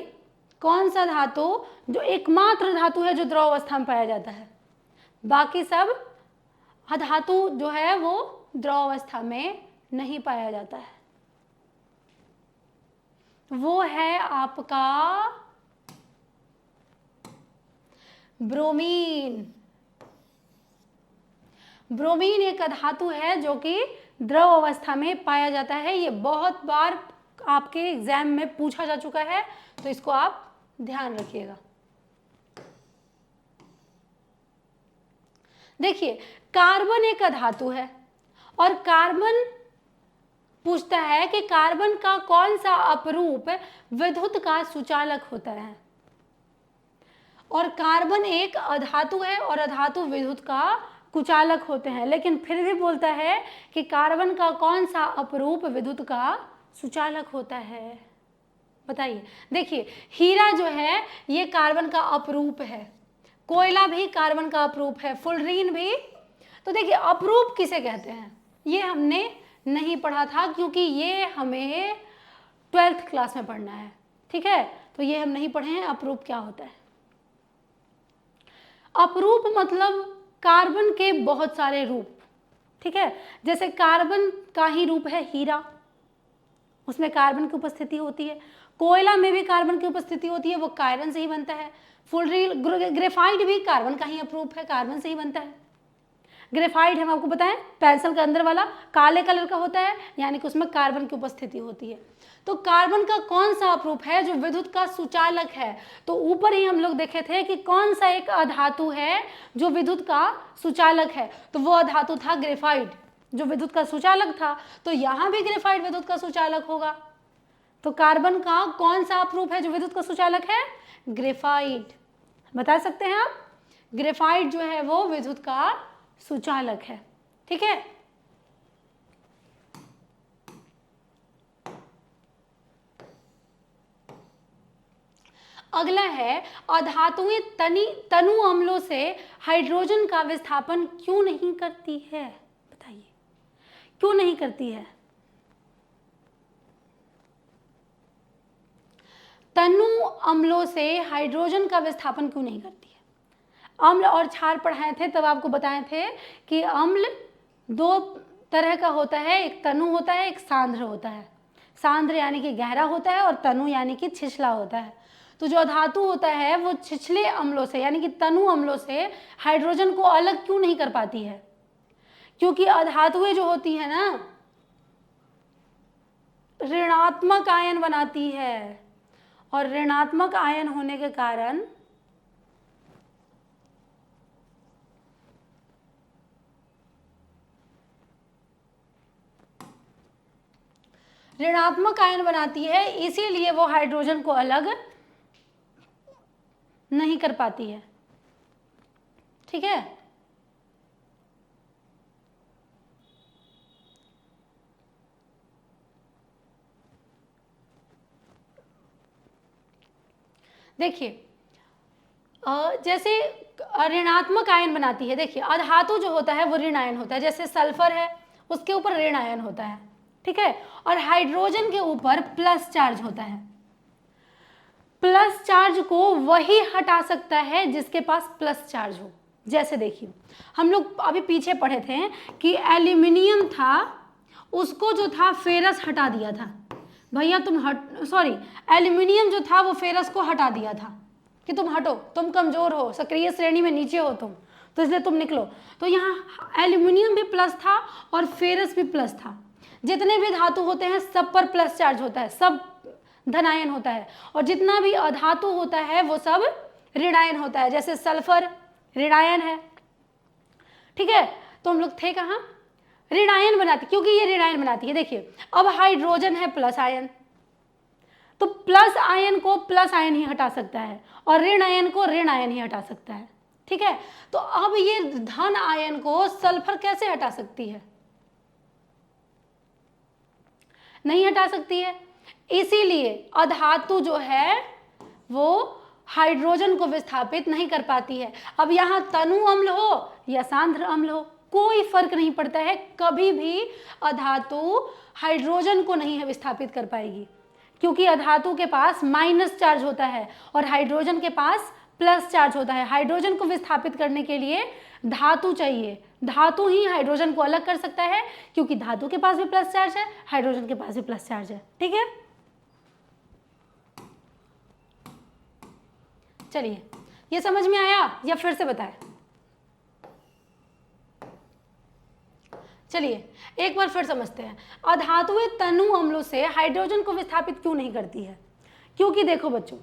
कौन सा धातु जो एकमात्र धातु है जो द्रव अवस्था में पाया जाता है? बाकी सब अधातु जो है वो द्रव अवस्था में नहीं पाया जाता है। वो है आपका ब्रोमीन। ब्रोमीन एक धातु है जो कि द्रव अवस्था में पाया जाता है। ये बहुत बार आपके एग्जाम में पूछा जा चुका है, तो इसको आप ध्यान रखिएगा। देखिए, कार्बन एक अधातु है और कार्बन पूछता है कि कार्बन का कौन सा अपरूप विद्युत का सुचालक होता है। और कार्बन एक अधातु है और अधातु विद्युत का कुचालक होते हैं, लेकिन फिर भी बोलता है कि कार्बन का कौन सा अपरूप विद्युत का सुचालक होता है। बताइए। देखिए, हीरा जो है ये कार्बन का अपरूप है, कोयला भी कार्बन का अपरूप है, फुलरीन भी। तो देखिए, अपरूप किसे कहते हैं ये हमने नहीं पढ़ा था, क्योंकि ये हमें 12th क्लास में पढ़ना है। ठीक है, तो ये हम नहीं पढ़े हैं अपरूप क्या होता है। अपरूप मतलब कार्बन के बहुत सारे रूप। ठीक है, जैसे कार्बन का ही रूप है हीरा, उसमें कार्बन की उपस्थिति होती है। कोयला में भी कार्बन की उपस्थिति होती है, वो कायरन से ही बनता है। फुलरीन, ग्रेफाइट भी कार्बन का ही अपरूप है, कार्बन से ही बनता है। ग्रेफाइट हम आपको बताएं पेंसिल का अंदर वाला काले कलर का होता है, यानी कि उसमें कार्बन की उपस्थिति होती है। तो कार्बन का कौन सा अपरूप है जो विद्युत का सुचालक है? तो ऊपर ही हम लोग देखे थे कि कौन सा एक अधातु है जो विद्युत का सुचालक है, तो वो अधातु था ग्रेफाइट जो विद्युत का सुचालक था। तो यहाँ भी ग्रेफाइट विद्युत का सुचालक होगा। तो कार्बन का कौन सा अपरूप है जो विद्युत का सुचालक है? ग्रेफाइट। बता सकते हैं आप? ग्रेफाइट जो है वो विद्युत का सुचालक है। ठीक है, अगला है अधातुएं तनु अम्लों से हाइड्रोजन का विस्थापन क्यों नहीं करती है? बताइए, क्यों नहीं करती है? तनु अम्लों से हाइड्रोजन का विस्थापन क्यों नहीं करती है? अम्ल और क्षार पढ़ाए थे, तब आपको बताए थे कि अम्ल दो तरह का होता है, एक तनु होता है, एक सांद्र होता है। सांद्र यानी कि गहरा होता है और तनु यानी कि छिछला होता है। तो जो धातु होता है वो छिछले अम्लों से यानी कि तनु अम्लों से हाइड्रोजन को अलग क्यों नहीं कर पाती है? क्योंकि अधातुएं जो होती है ना ऋणात्मक आयन बनाती है, और ऋणात्मक आयन होने के कारण ऋणात्मक आयन बनाती है, इसीलिए वो हाइड्रोजन को अलग नहीं कर पाती है। ठीक है, देखिए जैसे ऋणात्मक आयन बनाती है। देखिए, अधातु जो होता है वो ऋण आयन होता है, जैसे सल्फर है उसके ऊपर ऋण आयन होता है। ठीक है, और हाइड्रोजन के ऊपर प्लस चार्ज होता है। प्लस चार्ज को वही हटा सकता है जिसके पास प्लस चार्ज हो। जैसे देखिए, हम लोग अभी पीछे पढ़े थे कि एल्यूमिनियम था, उसको जो था फेरस हटा दिया था। भैया एल्यूमिनियम जो था वो फेरस को हटा दिया था कि तुम हटो, तुम कमजोर हो, सक्रिय श्रेणी में नीचे हो तुम, तो इसलिए तुम निकलो। तो यहाँ एल्यूमिनियम भी प्लस था और फेरस भी प्लस था। जितने भी धातु होते हैं सब पर प्लस चार्ज होता है, सब धनायन होता है, और जितना भी अधातु होता है वो सब ऋणायन होता है। जैसे सल्फर ऋणायन है। ठीक है, तो हम लोग थे कहाँ? ऋणायन बनाती, क्योंकि ये ऋणायन बनाती है। देखिए, अब हाइड्रोजन है प्लस आयन, तो प्लस आयन को प्लस आयन ही हटा सकता है और ऋण आयन को ऋण आयन ही हटा सकता है। ठीक है, तो अब ये धन आयन को सल्फर कैसे हटा सकती है? नहीं हटा सकती है, इसीलिए अधातु जो है वो हाइड्रोजन को विस्थापित नहीं कर पाती है। अब यहाँ तनु अम्ल हो या सांद्र अम्ल हो, कोई फर्क नहीं पड़ता है, कभी भी अधातु हाइड्रोजन को नहीं विस्थापित कर पाएगी, क्योंकि अधातु के पास माइनस चार्ज होता है और हाइड्रोजन के पास प्लस चार्ज होता है। हाइड्रोजन को विस्थापित करने के लिए धातु चाहिए, धातु ही हाइड्रोजन को अलग कर सकता है, क्योंकि धातु के पास भी प्लस चार्ज है, हाइड्रोजन के पास भी प्लस चार्ज है। ठीक है, चलिए, ये समझ में आया या फिर से बताएं? चलिए एक बार फिर समझते हैं, अधातुएं तनु अम्लों से हाइड्रोजन को विस्थापित क्यों नहीं करती है? क्योंकि देखो बच्चों,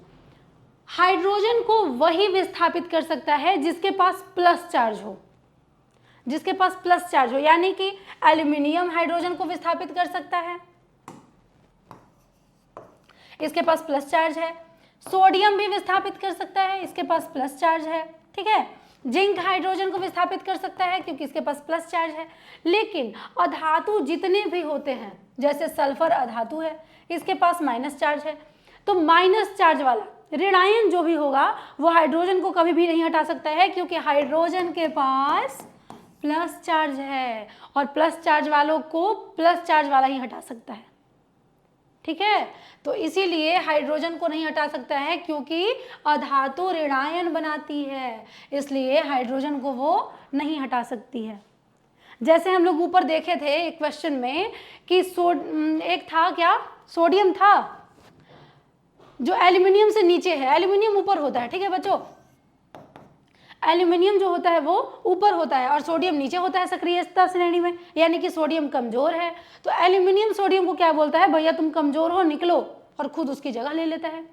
हाइड्रोजन को वही विस्थापित कर सकता है जिसके पास प्लस चार्ज हो, जिसके पास प्लस चार्ज हो, यानी कि एल्यूमिनियम हाइड्रोजन को विस्थापित कर सकता है, इसके पास प्लस चार्ज है। सोडियम भी विस्थापित कर सकता है, इसके पास प्लस चार्ज है, ठीक है। जिंक हाइड्रोजन को विस्थापित कर सकता है क्योंकि इसके पास प्लस चार्ज है। लेकिन अधातु जितने भी होते हैं, जैसे सल्फर अधातु है, इसके पास माइनस चार्ज है, तो माइनस चार्ज वाला ऋणायन जो भी होगा वो हाइड्रोजन को कभी भी नहीं हटा सकता है, क्योंकि हाइड्रोजन के पास प्लस चार्ज है और प्लस चार्ज वालों को प्लस चार्ज वाला ही हटा सकता है, ठीक है। तो इसीलिए हाइड्रोजन को नहीं हटा सकता है, क्योंकि अधातु ऋणायन बनाती है, इसलिए हाइड्रोजन को वो नहीं हटा सकती है। जैसे हम लोग ऊपर देखे थे एक क्वेश्चन में कि एक था क्या, सोडियम था जो एल्यूमिनियम से नीचे है, एल्यूमिनियम ऊपर होता है, ठीक है बच्चों, एल्यूमिनियम जो होता है वो ऊपर होता है और सोडियम नीचे होता है सक्रियता श्रेणी में, यानी कि सोडियम कमजोर है। तो एल्यूमिनियम सोडियम को क्या बोलता है, भैया तुम कमजोर हो, निकलो, और खुद उसकी जगह ले लेता है।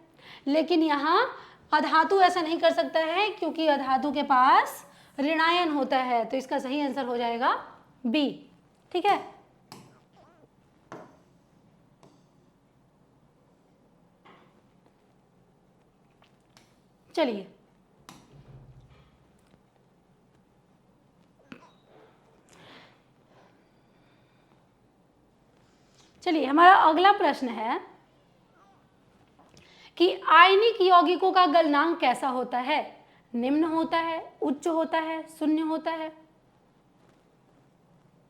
लेकिन यहाँ अधातु ऐसा नहीं कर सकता है, क्योंकि अधातु के पास ऋणायन होता है, तो इसका सही आंसर हो जाएगा बी, ठीक है। चलिए हमारा अगला प्रश्न है कि आयनिक यौगिकों का गलनांक कैसा होता है? निम्न होता है, उच्च होता है, शून्य होता है?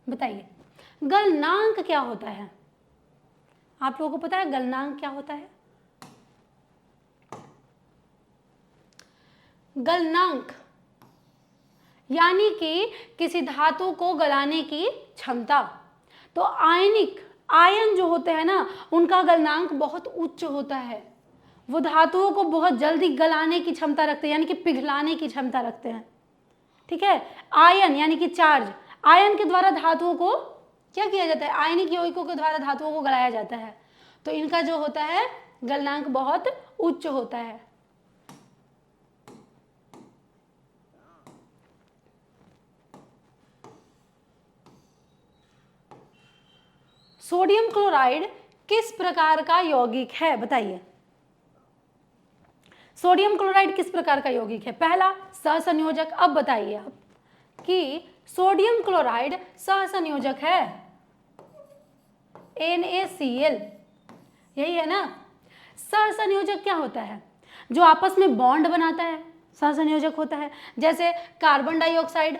बताइए गलनांक क्या होता है? आप लोगों को पता है गलनांक क्या होता है? गलनांक यानी कि किसी धातु को गलाने की क्षमता। तो आयन जो होते हैं ना, उनका गलनांक बहुत उच्च होता है, वो धातुओं को बहुत जल्दी गलाने की क्षमता रखते हैं, यानी कि पिघलाने की क्षमता रखते हैं, ठीक है। आयन यानी कि चार्ज, आयन के द्वारा धातुओं को क्या किया जाता है, आयनिक यौगिकों के द्वारा धातुओं को गलाया जाता है, तो इनका जो होता है गलनांक बहुत उच्च होता है। सोडियम क्लोराइड किस प्रकार का यौगिक है? बताइए सोडियम क्लोराइड किस प्रकार का यौगिक है? पहला सहसंयोजक। अब बताइए आप कि सोडियम क्लोराइड सहसंयोजक है, NaCl, यही है ना। सहसंयोजक क्या होता है? जो आपस में बॉन्ड बनाता है, सहसंयोजक होता है। जैसे कार्बन डाइऑक्साइड,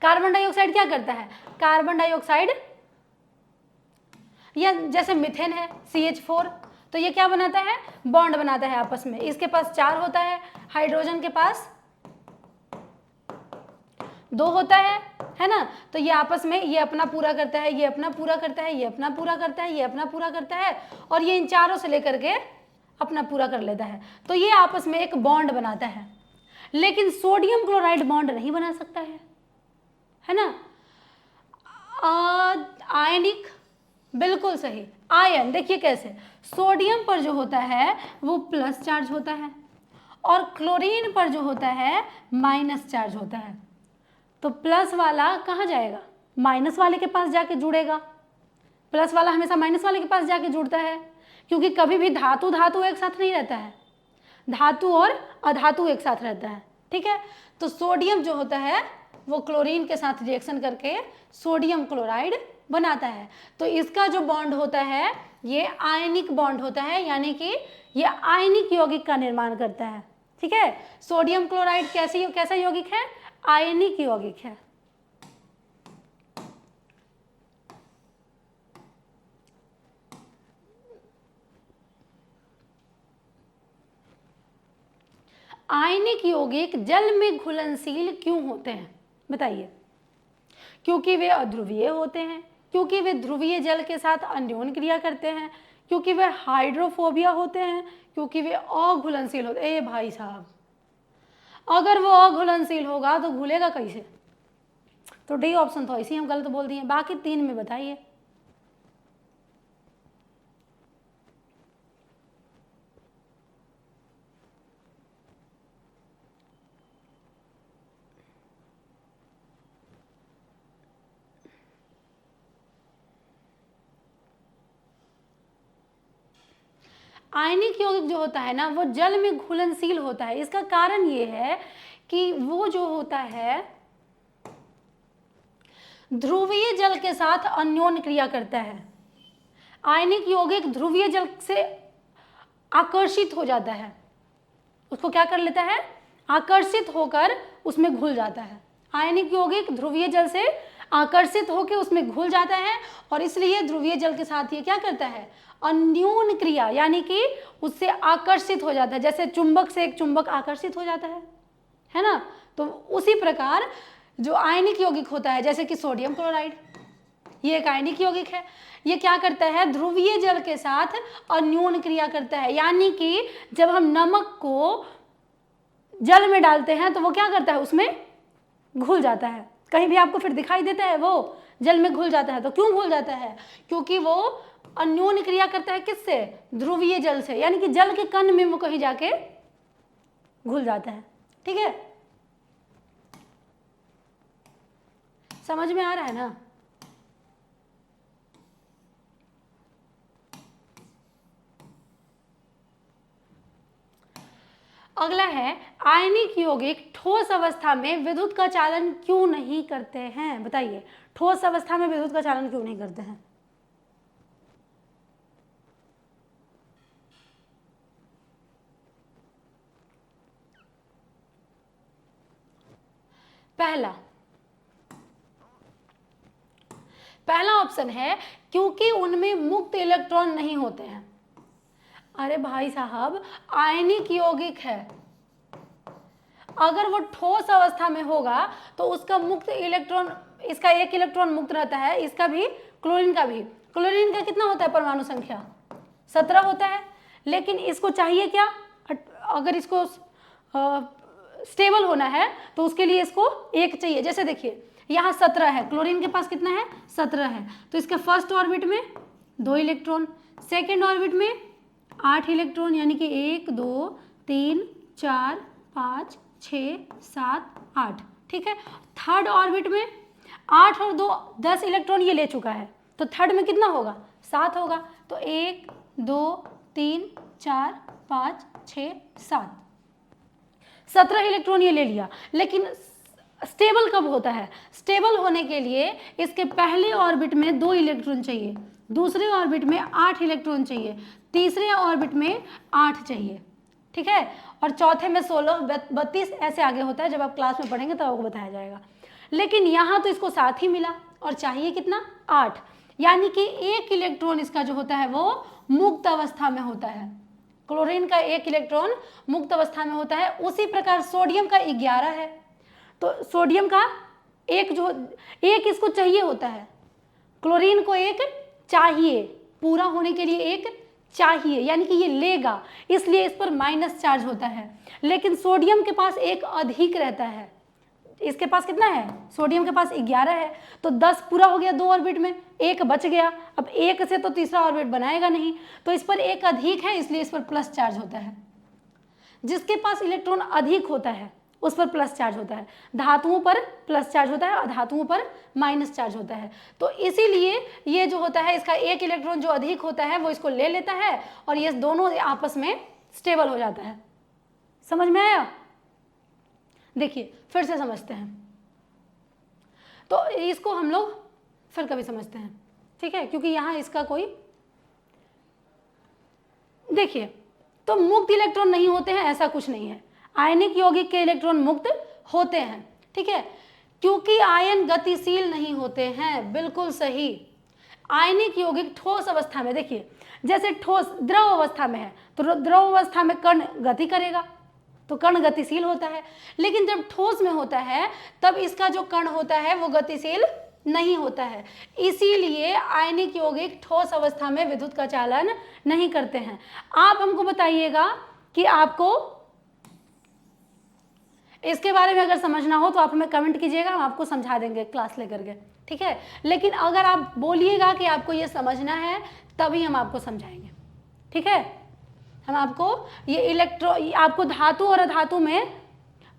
कार्बन डाइऑक्साइड क्या करता है, कार्बन डाइऑक्साइड, या जैसे मीथेन है CH4, तो ये क्या बनाता है, बॉन्ड बनाता है आपस में। इसके पास 4 होता है, हाइड्रोजन के पास 2 होता है ना। तो ये आपस में ये अपना पूरा करता है, ये अपना पूरा करता है, ये अपना पूरा करता है, ये अपना पूरा करता है, और ये इन चारों से लेकर के अपना पूरा कर लेता है। तो ये आपस में एक बॉन्ड बनाता है। लेकिन सोडियम क्लोराइड बॉन्ड नहीं बना सकता है ना। आयनिक, बिल्कुल सही। आयन देखिए कैसे, सोडियम पर जो होता है वो प्लस चार्ज होता है और क्लोरीन पर जो होता है माइनस चार्ज होता है। तो प्लस वाला कहाँ जाएगा, माइनस वाले के पास जाके जुड़ेगा। प्लस वाला हमेशा माइनस वाले के पास जाके जुड़ता है, क्योंकि कभी भी धातु एक साथ नहीं रहता है, धातु और अधातु एक साथ रहता है, ठीक है। तो सोडियम जो होता है वो क्लोरीन के साथ रिएक्शन करके सोडियम क्लोराइड बनाता है। तो इसका जो बॉन्ड होता है ये आयनिक बॉन्ड होता है, यानी कि ये आयनिक यौगिक का निर्माण करता है, ठीक है। सोडियम क्लोराइड कैसा यौगिक है, आयनिक यौगिक है। आयनिक यौगिक जल में घुलनशील क्यों होते हैं? बताइए। क्योंकि वे अध्रुवीय होते हैं, क्योंकि वे ध्रुवीय जल के साथ अन्योन क्रिया करते हैं, क्योंकि वे हाइड्रोफोबिया होते हैं, क्योंकि वे अघुलनशील होते हैं। ए भाई साहब, अगर वो अघुलनशील होगा तो घुलेगा कैसे? तो डी ऑप्शन था, इसी हम गलत बोल दिए। बाकी 3 में बताइए। आयनिक यौगिक जो होता है ना वो जल में घुलनशील होता है। इसका कारण ये है कि वो जो होता है ध्रुवीय जल के साथ अन्योन्य क्रिया करता है। आयनिक यौगिक ध्रुवीय जल से आकर्षित हो जाता है, उसको क्या कर लेता है? आकर्षित होकर उसमें घुल जाता है। आयनिक यौगिक ध्रुवीय जल से आकर्षित होकर उसमें घुल जाता है और इसलिए ध्रुवीय जल के साथ ये क्या करता है? अन्योन्य क्रिया, यानी कि उससे आकर्षित हो जाता है। जैसे चुंबक से एक चुंबक आकर्षित हो जाता है ना? तो उसी प्रकार जो आयनिक यौगिक होता है, जैसे कि सोडियम क्लोराइड, ये एक आयनिक यौगिक है। ये क्या करता है? ध्रुवीय जल के साथ अन्योन्य क्रिया करता है, यानी कि जब हम नमक को जल में डालते हैं तो वो क्या करता है? उसमें घुल जाता है। कहीं भी आपको फिर दिखाई देता है वो जल में घुल जाता है। तो क्यों घुल जाता है? क्योंकि वो अन्योन्य क्रिया करता है किससे? ध्रुवीय जल से, यानी कि जल के कण में वो कहीं जाके घुल जाता है। ठीक है, समझ में आ रहा है ना? अगला है, आयनिक यौगिक ठोस अवस्था में विद्युत का चालन क्यों नहीं करते हैं? बताइए, ठोस अवस्था में विद्युत का चालन क्यों नहीं करते हैं? पहला ऑप्शन है क्योंकि उनमें मुक्त इलेक्ट्रॉन नहीं होते हैं। अरे भाई साहब, आयनिक यौगिक है, अगर वो ठोस अवस्था में होगा तो उसका मुक्त इलेक्ट्रॉन, इसका एक इलेक्ट्रॉन मुक्त रहता है, इसका भी, क्लोरीन का भी। क्लोरीन का कितना होता है परमाणु संख्या? 17 होता है। लेकिन इसको चाहिए क्या? अगर इसको स्टेबल होना है तो उसके लिए इसको 1 चाहिए। जैसे देखिए यहाँ 17 है, क्लोरीन के पास कितना है? 17 है। तो इसके फर्स्ट ऑर्बिट में 2 इलेक्ट्रॉन, सेकेंड ऑर्बिट में 8 इलेक्ट्रॉन, यानी कि 1 2 3 4 5 6 7 8। ठीक है, थर्ड ऑर्बिट में 8 और 2 10 इलेक्ट्रॉन ये ले चुका है, तो थर्ड में कितना होगा? 7 होगा। तो 1 2 3 4 5 6 7, 17 इलेक्ट्रॉन ये ले लिया। लेकिन स्टेबल कब होता है? स्टेबल होने के लिए इसके पहले ऑर्बिट में 2 इलेक्ट्रॉन चाहिए, दूसरे ऑर्बिट में 8 इलेक्ट्रॉन चाहिए, तीसरे ऑर्बिट में 8 चाहिए। ठीक है, और चौथे में 16 32 ऐसे आगे होता है। जब आप क्लास में पढ़ेंगे तो आपको बताया जाएगा। लेकिन यहाँ तो इसको 7 ही मिला और चाहिए कितना? 8, यानी कि 1 इलेक्ट्रॉन इसका जो होता है वो मुक्त अवस्था में होता है। क्लोरीन का 1 इलेक्ट्रॉन मुक्त अवस्था में होता है। उसी प्रकार सोडियम का 11 है, तो सोडियम का एक इसको चाहिए होता है। क्लोरीन को 1 चाहिए, पूरा होने के लिए 1 चाहिए, यानी कि ये लेगा, इसलिए इस पर माइनस चार्ज होता है। लेकिन सोडियम के पास 1 अधिक रहता है। इसके पास कितना है? सोडियम के पास 11 है, तो 10 पूरा हो गया 2 ऑर्बिट में, 1 बच गया। अब 1 से तो तीसरा ऑर्बिट बनाएगा नहीं, तो इस पर 1 अधिक है, इसलिए इस पर प्लस चार्ज होता है। जिसके पास इलेक्ट्रॉन अधिक होता है उस पर प्लस चार्ज होता है। धातुओं पर प्लस चार्ज होता है, अधातुओं पर माइनस चार्ज होता है। तो इसीलिए ये जो होता है, इसका 1 इलेक्ट्रॉन जो अधिक होता है वो इसको ले लेता है और ये दोनों आपस में स्टेबल हो जाता है। समझ में आया? देखिए फिर से समझते हैं, तो इसको हम लोग फिर कभी समझते हैं। ठीक है, क्योंकि यहाँ इसका कोई, देखिए, तो मुक्त इलेक्ट्रॉन नहीं होते हैं ऐसा कुछ नहीं है। आयनिक यौगिक के इलेक्ट्रॉन मुक्त होते हैं। ठीक है, क्योंकि आयन गतिशील नहीं होते हैं। बिल्कुल सही। आयनिक यौगिक ठोस अवस्था में, देखिए जैसे ठोस द्रव अवस्था में है तो द्रव अवस्था में कण गति करेगा तो कण गतिशील होता है। लेकिन जब ठोस में होता है तब इसका जो कण होता है वो गतिशील नहीं होता है। इसीलिए आयनिक यौगिक ठोस अवस्था में विद्युत का चालन नहीं करते हैं। आप हमको बताइएगा कि आपको इसके बारे में अगर समझना हो तो आप हमें कमेंट कीजिएगा, हम आपको समझा देंगे क्लास लेकर के, ठीक है। लेकिन अगर आप बोलिएगा कि आपको ये समझना है तभी हम आपको समझाएंगे, ठीक है। हम आपको ये आपको धातु और अधातु में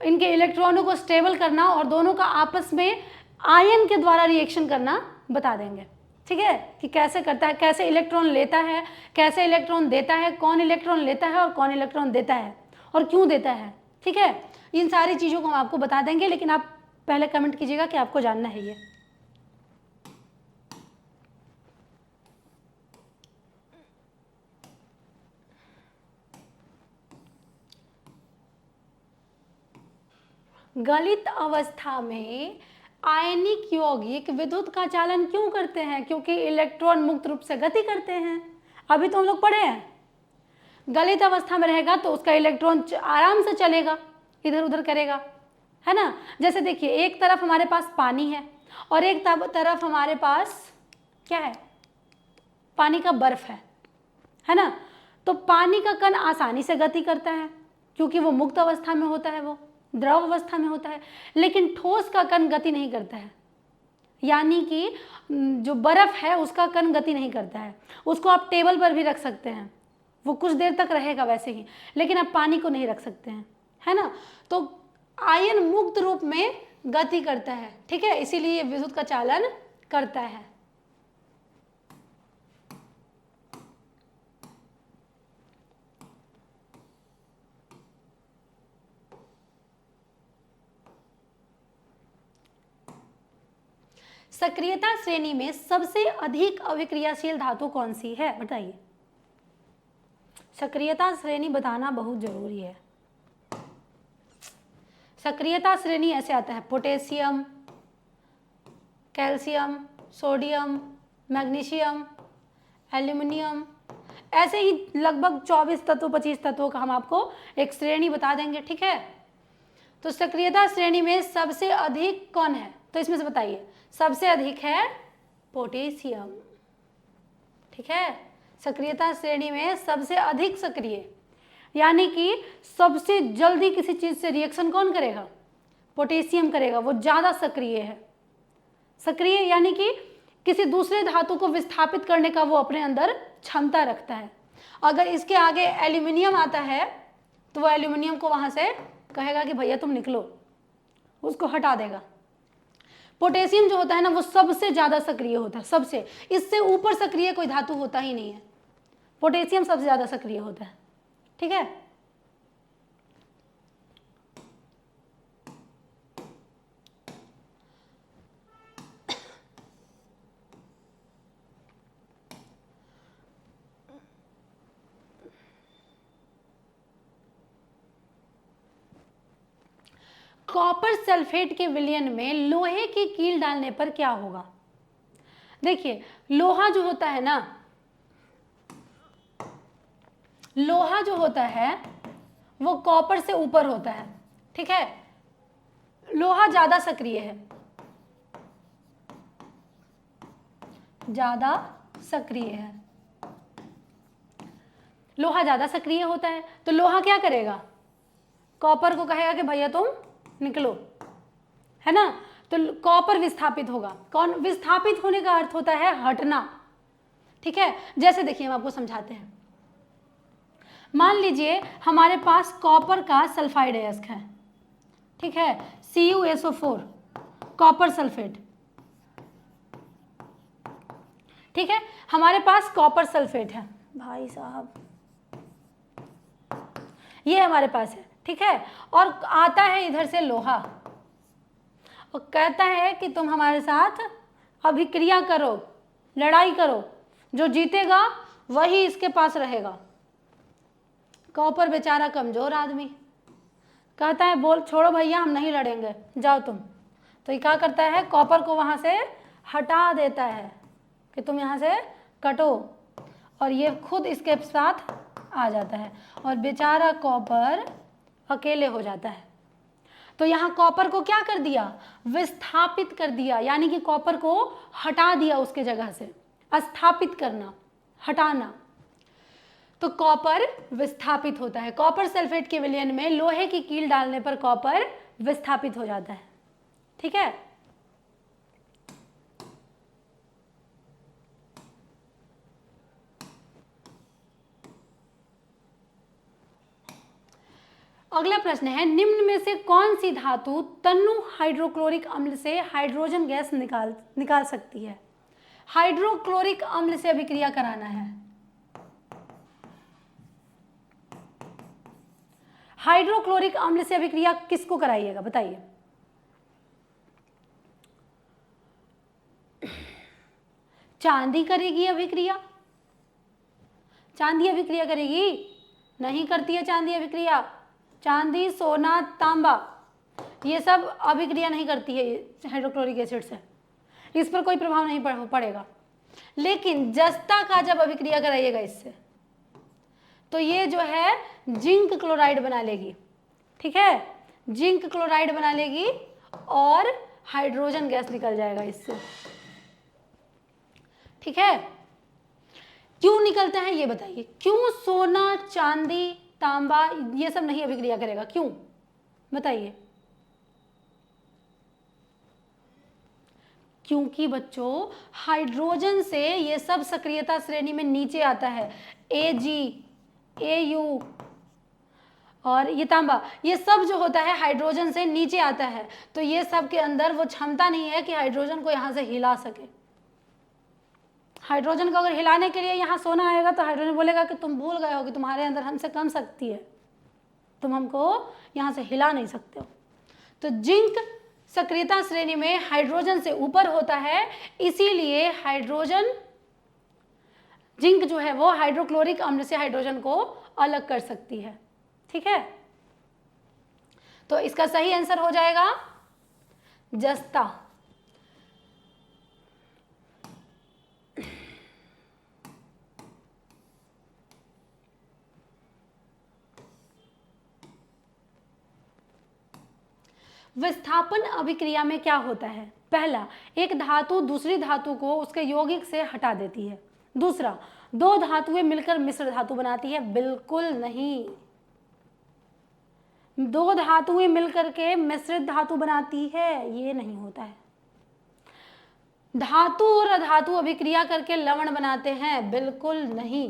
इनके इलेक्ट्रॉनों को स्टेबल करना और दोनों का आपस में आयन के द्वारा रिएक्शन करना बता देंगे, ठीक है, कि कैसे करता है, कैसे इलेक्ट्रॉन लेता है, कैसे इलेक्ट्रॉन देता है, कौन इलेक्ट्रॉन लेता है और कौन इलेक्ट्रॉन देता है और क्यों देता है, ठीक है। इन सारी चीज़ों को हम आपको बता देंगे, लेकिन आप पहले कमेंट कीजिएगा कि आपको जानना है ये। गलित अवस्था में आयनिक यौगिक विद्युत का चालन क्यों करते हैं? क्योंकि इलेक्ट्रॉन मुक्त रूप से गति करते हैं। अभी तो हम लोग पढ़े हैं, गलित अवस्था में रहेगा तो उसका इलेक्ट्रॉन आराम से चलेगा, इधर उधर करेगा, है ना। जैसे देखिए, एक तरफ हमारे पास पानी है और एक तरफ हमारे पास क्या है, पानी का बर्फ है ना। तो पानी का कण आसानी से गति करता है क्योंकि वो मुक्त अवस्था में होता है, वो द्रव अवस्था में होता है। लेकिन ठोस का कण गति नहीं करता है, यानी कि जो बर्फ है उसका कण गति नहीं करता है। उसको आप टेबल पर भी रख सकते हैं, वो कुछ देर तक रहेगा वैसे ही, लेकिन आप पानी को नहीं रख सकते हैं, है ना। तो आयन मुक्त रूप में गति करता है, ठीक है, इसीलिए विद्युत का चालन करता है। सक्रियता श्रेणी में सबसे अधिक अभिक्रियाशील धातु कौन सी है, बताइए। सक्रियता श्रेणी बताना बहुत जरूरी है। सक्रियता श्रेणी ऐसे आता है: potassium, calcium, sodium, magnesium, aluminium, ऐसे ही लगभग 24 तत्व 25 तत्वों का हम आपको एक श्रेणी बता देंगे, ठीक है। तो सक्रियता श्रेणी में सबसे अधिक कौन है, तो इसमें से बताइए। सबसे अधिक है पोटेशियम, ठीक है। सक्रियता श्रेणी में सबसे अधिक सक्रिय, यानी कि सबसे जल्दी किसी चीज से रिएक्शन कौन करेगा, पोटेशियम करेगा, वो ज्यादा सक्रिय है। सक्रिय यानी कि किसी दूसरे धातु को विस्थापित करने का वो अपने अंदर क्षमता रखता है। अगर इसके आगे एल्यूमिनियम आता है तो वो एल्यूमिनियम को वहां से कहेगा कि भैया तुम निकलो, उसको हटा देगा। पोटेशियम जो होता है ना, वो सबसे ज्यादा सक्रिय होता है, सबसे, इससे ऊपर सक्रिय कोई धातु होता ही नहीं है, पोटेशियम सबसे ज्यादा सक्रिय होता है, ठीक है। कॉपर सल्फेट के विलयन में लोहे की कील डालने पर क्या होगा? देखिए, लोहा जो होता है ना, लोहा जो होता है वो कॉपर से ऊपर होता है, ठीक है। लोहा ज्यादा सक्रिय है, ज्यादा सक्रिय है, लोहा ज्यादा सक्रिय होता है। तो लोहा क्या करेगा, कॉपर को कहेगा कि भैया तुम निकलो, है ना। तो कॉपर विस्थापित होगा। कौन विस्थापित होने का अर्थ होता है हटना, ठीक है। जैसे देखिए, हम आपको समझाते हैं। मान लीजिए हमारे पास कॉपर का सल्फाइड अयस्क है, ठीक है, CuSO4, कॉपर सल्फेट, ठीक है। हमारे पास कॉपर सल्फेट है, भाई साहब, ये हमारे पास है, ठीक है। और आता है इधर से लोहा और कहता है कि तुम हमारे साथ अभिक्रिया करो, लड़ाई करो, जो जीतेगा वही इसके पास रहेगा। कॉपर बेचारा कमजोर आदमी कहता है बोल छोड़ो भैया, हम नहीं लड़ेंगे, जाओ तुम। तो ये क्या करता है, कॉपर को वहां से हटा देता है कि तुम यहाँ से कटो, और ये खुद इसके साथ आ जाता है और बेचारा कॉपर अकेले हो जाता है। तो यहाँ कॉपर को क्या कर दिया, विस्थापित कर दिया, यानी कि कॉपर को हटा दिया उसके जगह से, स्थापित करना, हटाना। तो कॉपर विस्थापित होता है। कॉपर सल्फेट के विलयन में लोहे की कील डालने पर कॉपर विस्थापित हो जाता है। ठीक है, अगला प्रश्न है, निम्न में से कौन सी धातु तन्नु हाइड्रोक्लोरिक अम्ल से हाइड्रोजन गैस निकाल सकती है? हाइड्रोक्लोरिक अम्ल से अभिक्रिया कराना है। हाइड्रोक्लोरिक अम्ल से अभिक्रिया किसको कराइएगा बताइए? चांदी करेगी अभिक्रिया? चांदी अभिक्रिया करेगी? नहीं करती है चांदी अभिक्रिया। चांदी, सोना, तांबा, ये सब अभिक्रिया नहीं करती है हाइड्रोक्लोरिक एसिड से, इस पर कोई प्रभाव नहीं पड़ेगा। लेकिन जस्ता का जब अभिक्रिया कराइएगा इससे, तो ये जो है जिंक क्लोराइड बना लेगी। ठीक है, जिंक क्लोराइड बना लेगी और हाइड्रोजन गैस निकल जाएगा इससे। ठीक है, क्यों निकलता है ये बताइए? क्यों सोना, चांदी, तांबा ये सब नहीं अभिक्रिया करेगा, क्यों बताइए? क्योंकि बच्चों हाइड्रोजन से ये सब सक्रियता श्रेणी में नीचे आता है। Ag, Au और ये तांबा, ये सब जो होता है हाइड्रोजन से नीचे आता है। तो ये सब के अंदर वो क्षमता नहीं है कि हाइड्रोजन को यहां से हिला सके। हाइड्रोजन को अगर हिलाने के लिए यहाँ सोना आएगा तो हाइड्रोजन बोलेगा कि तुम भूल गए हो कि तुम्हारे अंदर हमसे कम शक्ति है, तुम हमको यहाँ से हिला नहीं सकते हो। तो जिंक सक्रियता श्रेणी में हाइड्रोजन से ऊपर होता है, इसीलिए हाइड्रोजन, जिंक जो है वो हाइड्रोक्लोरिक अम्ल से हाइड्रोजन को अलग कर सकती है। ठीक है, तो इसका सही आंसर हो जाएगा जस्ता। विस्थापन अभिक्रिया में क्या होता है? पहला, एक धातु दूसरी धातु को उसके यौगिक से हटा देती है। दूसरा, दो धातुएं मिलकर मिश्र धातु बनाती है। बिल्कुल नहीं, दो धातुएं मिलकर के मिश्रित धातु बनाती है, ये नहीं होता है। धातु और अधातु अभिक्रिया करके लवण बनाते हैं। बिल्कुल नहीं,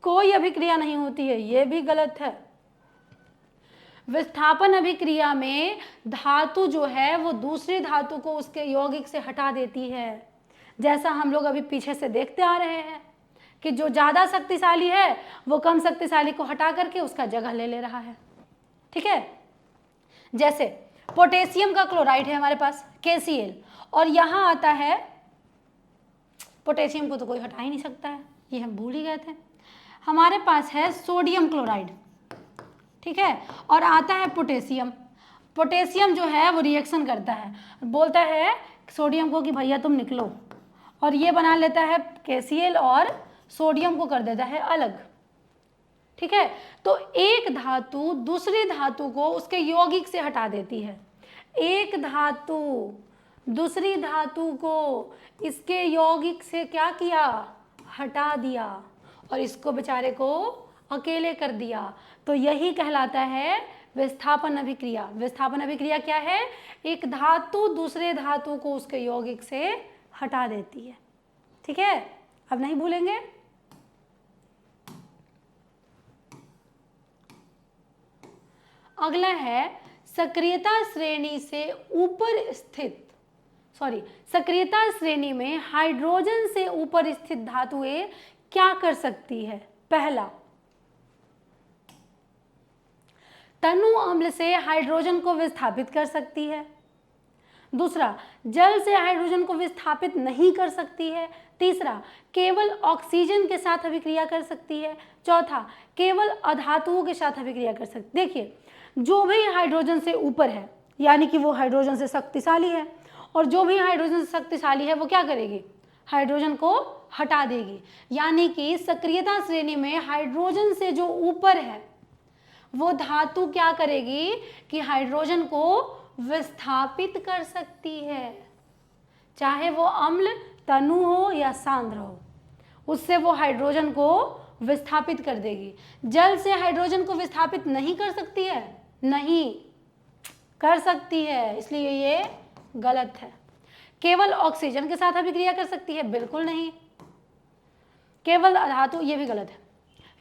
कोई अभिक्रिया नहीं होती है, ये भी गलत है। विस्थापन अभिक्रिया में धातु जो है वो दूसरी धातु को उसके यौगिक से हटा देती है। जैसा हम लोग अभी पीछे से देखते आ रहे हैं कि जो ज़्यादा शक्तिशाली है वो कम शक्तिशाली को हटा करके उसका जगह ले रहा है। ठीक है, जैसे पोटेशियम का क्लोराइड है हमारे पास KCl, और यहाँ आता है, पोटेशियम को तो कोई हटा ही नहीं सकता है, ये हम भूल ही गए थे। हमारे पास है सोडियम क्लोराइड, ठीक है, और आता है पोटेशियम। पोटेशियम जो है वो रिएक्शन करता है, बोलता है सोडियम को कि भैया तुम निकलो, और ये बना लेता है KCl और सोडियम को कर देता है अलग। ठीक है, तो एक धातु दूसरी धातु को उसके यौगिक से हटा देती है। एक धातु दूसरी धातु को इसके यौगिक से क्या किया? हटा दिया, और इसको बेचारे को अकेले कर दिया। तो यही कहलाता है विस्थापन अभिक्रिया। विस्थापन अभिक्रिया क्या है? एक धातु दूसरे धातु को उसके यौगिक से हटा देती है। ठीक है, अब नहीं भूलेंगे। अगला है सक्रियता श्रेणी से ऊपर स्थित, सक्रियता श्रेणी में हाइड्रोजन से ऊपर स्थित धातुएं क्या कर सकती है? पहला, तनु अम्ल से हाइड्रोजन को विस्थापित कर सकती है। दूसरा, जल से हाइड्रोजन को विस्थापित नहीं कर सकती है। तीसरा, केवल ऑक्सीजन के साथ अभिक्रिया कर सकती है। चौथा, केवल अधातुओं के साथ अभिक्रिया कर सकती है। देखिए, जो भी हाइड्रोजन से ऊपर है यानी कि वो हाइड्रोजन से शक्तिशाली है, और जो भी हाइड्रोजन से शक्तिशाली है वो क्या करेगी? हाइड्रोजन को हटा देगी। यानी कि सक्रियता श्रेणी में हाइड्रोजन से जो ऊपर है वो धातु क्या करेगी कि हाइड्रोजन को विस्थापित कर सकती है, चाहे वो अम्ल, तनु हो या सांद्र हो, उससे वो हाइड्रोजन को विस्थापित कर देगी। जल से हाइड्रोजन को विस्थापित नहीं कर सकती है, नहीं कर सकती है, इसलिए ये गलत है। केवल ऑक्सीजन के साथ अभिक्रिया कर सकती है, बिल्कुल नहीं। केवल धातु, ये भी गलत है।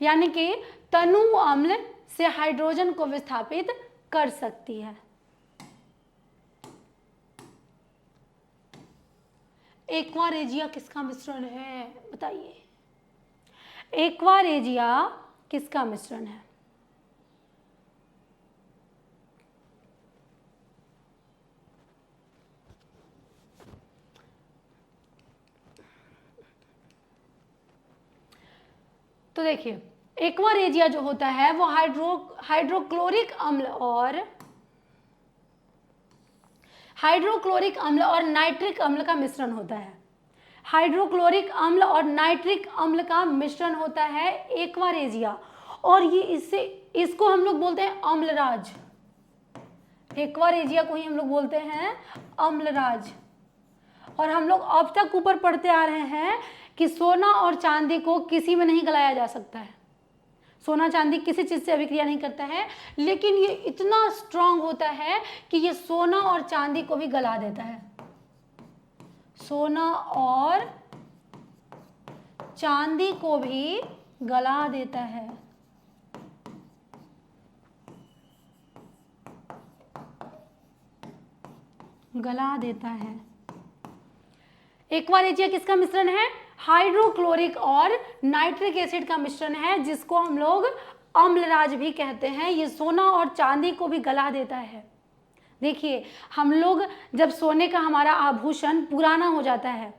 यानी कि तनु अम्ल से हाइड्रोजन को विस्थापित कर सकती है। एक्वा रेजिया किसका मिश्रण है, बताइए। एक्वा रेजिया किसका मिश्रण है? तो देखिए, एक्वा रेजिया जो होता है वो हाइड्रोक्लोरिक अम्ल और नाइट्रिक अम्ल का मिश्रण होता है। हाइड्रोक्लोरिक अम्ल और नाइट्रिक अम्ल का मिश्रण होता है एक्वा रेजिया, और ये इसको हम लोग बोलते हैं अम्लराज। एक्वा रेजिया को ही हम लोग बोलते हैं अम्लराज। और हम लोग अब तक ऊपर पढ़ते आ रहे हैं कि सोना और चांदी को किसी में नहीं गलाया जा सकता है। सोना चांदी किसी चीज से अभिक्रिया नहीं करता है, लेकिन ये इतना स्ट्रांग होता है कि ये सोना और चांदी को भी गला देता है। सोना और चांदी को भी गला देता है। गला देता है। एक्वा रेजिया किसका मिश्रण है? हाइड्रोक्लोरिक और नाइट्रिक एसिड का मिश्रण है, जिसको हम लोग अम्लराज भी कहते हैं। ये सोना और चांदी को भी गला देता है। देखिए, हम लोग जब सोने का हमारा आभूषण पुराना हो जाता है,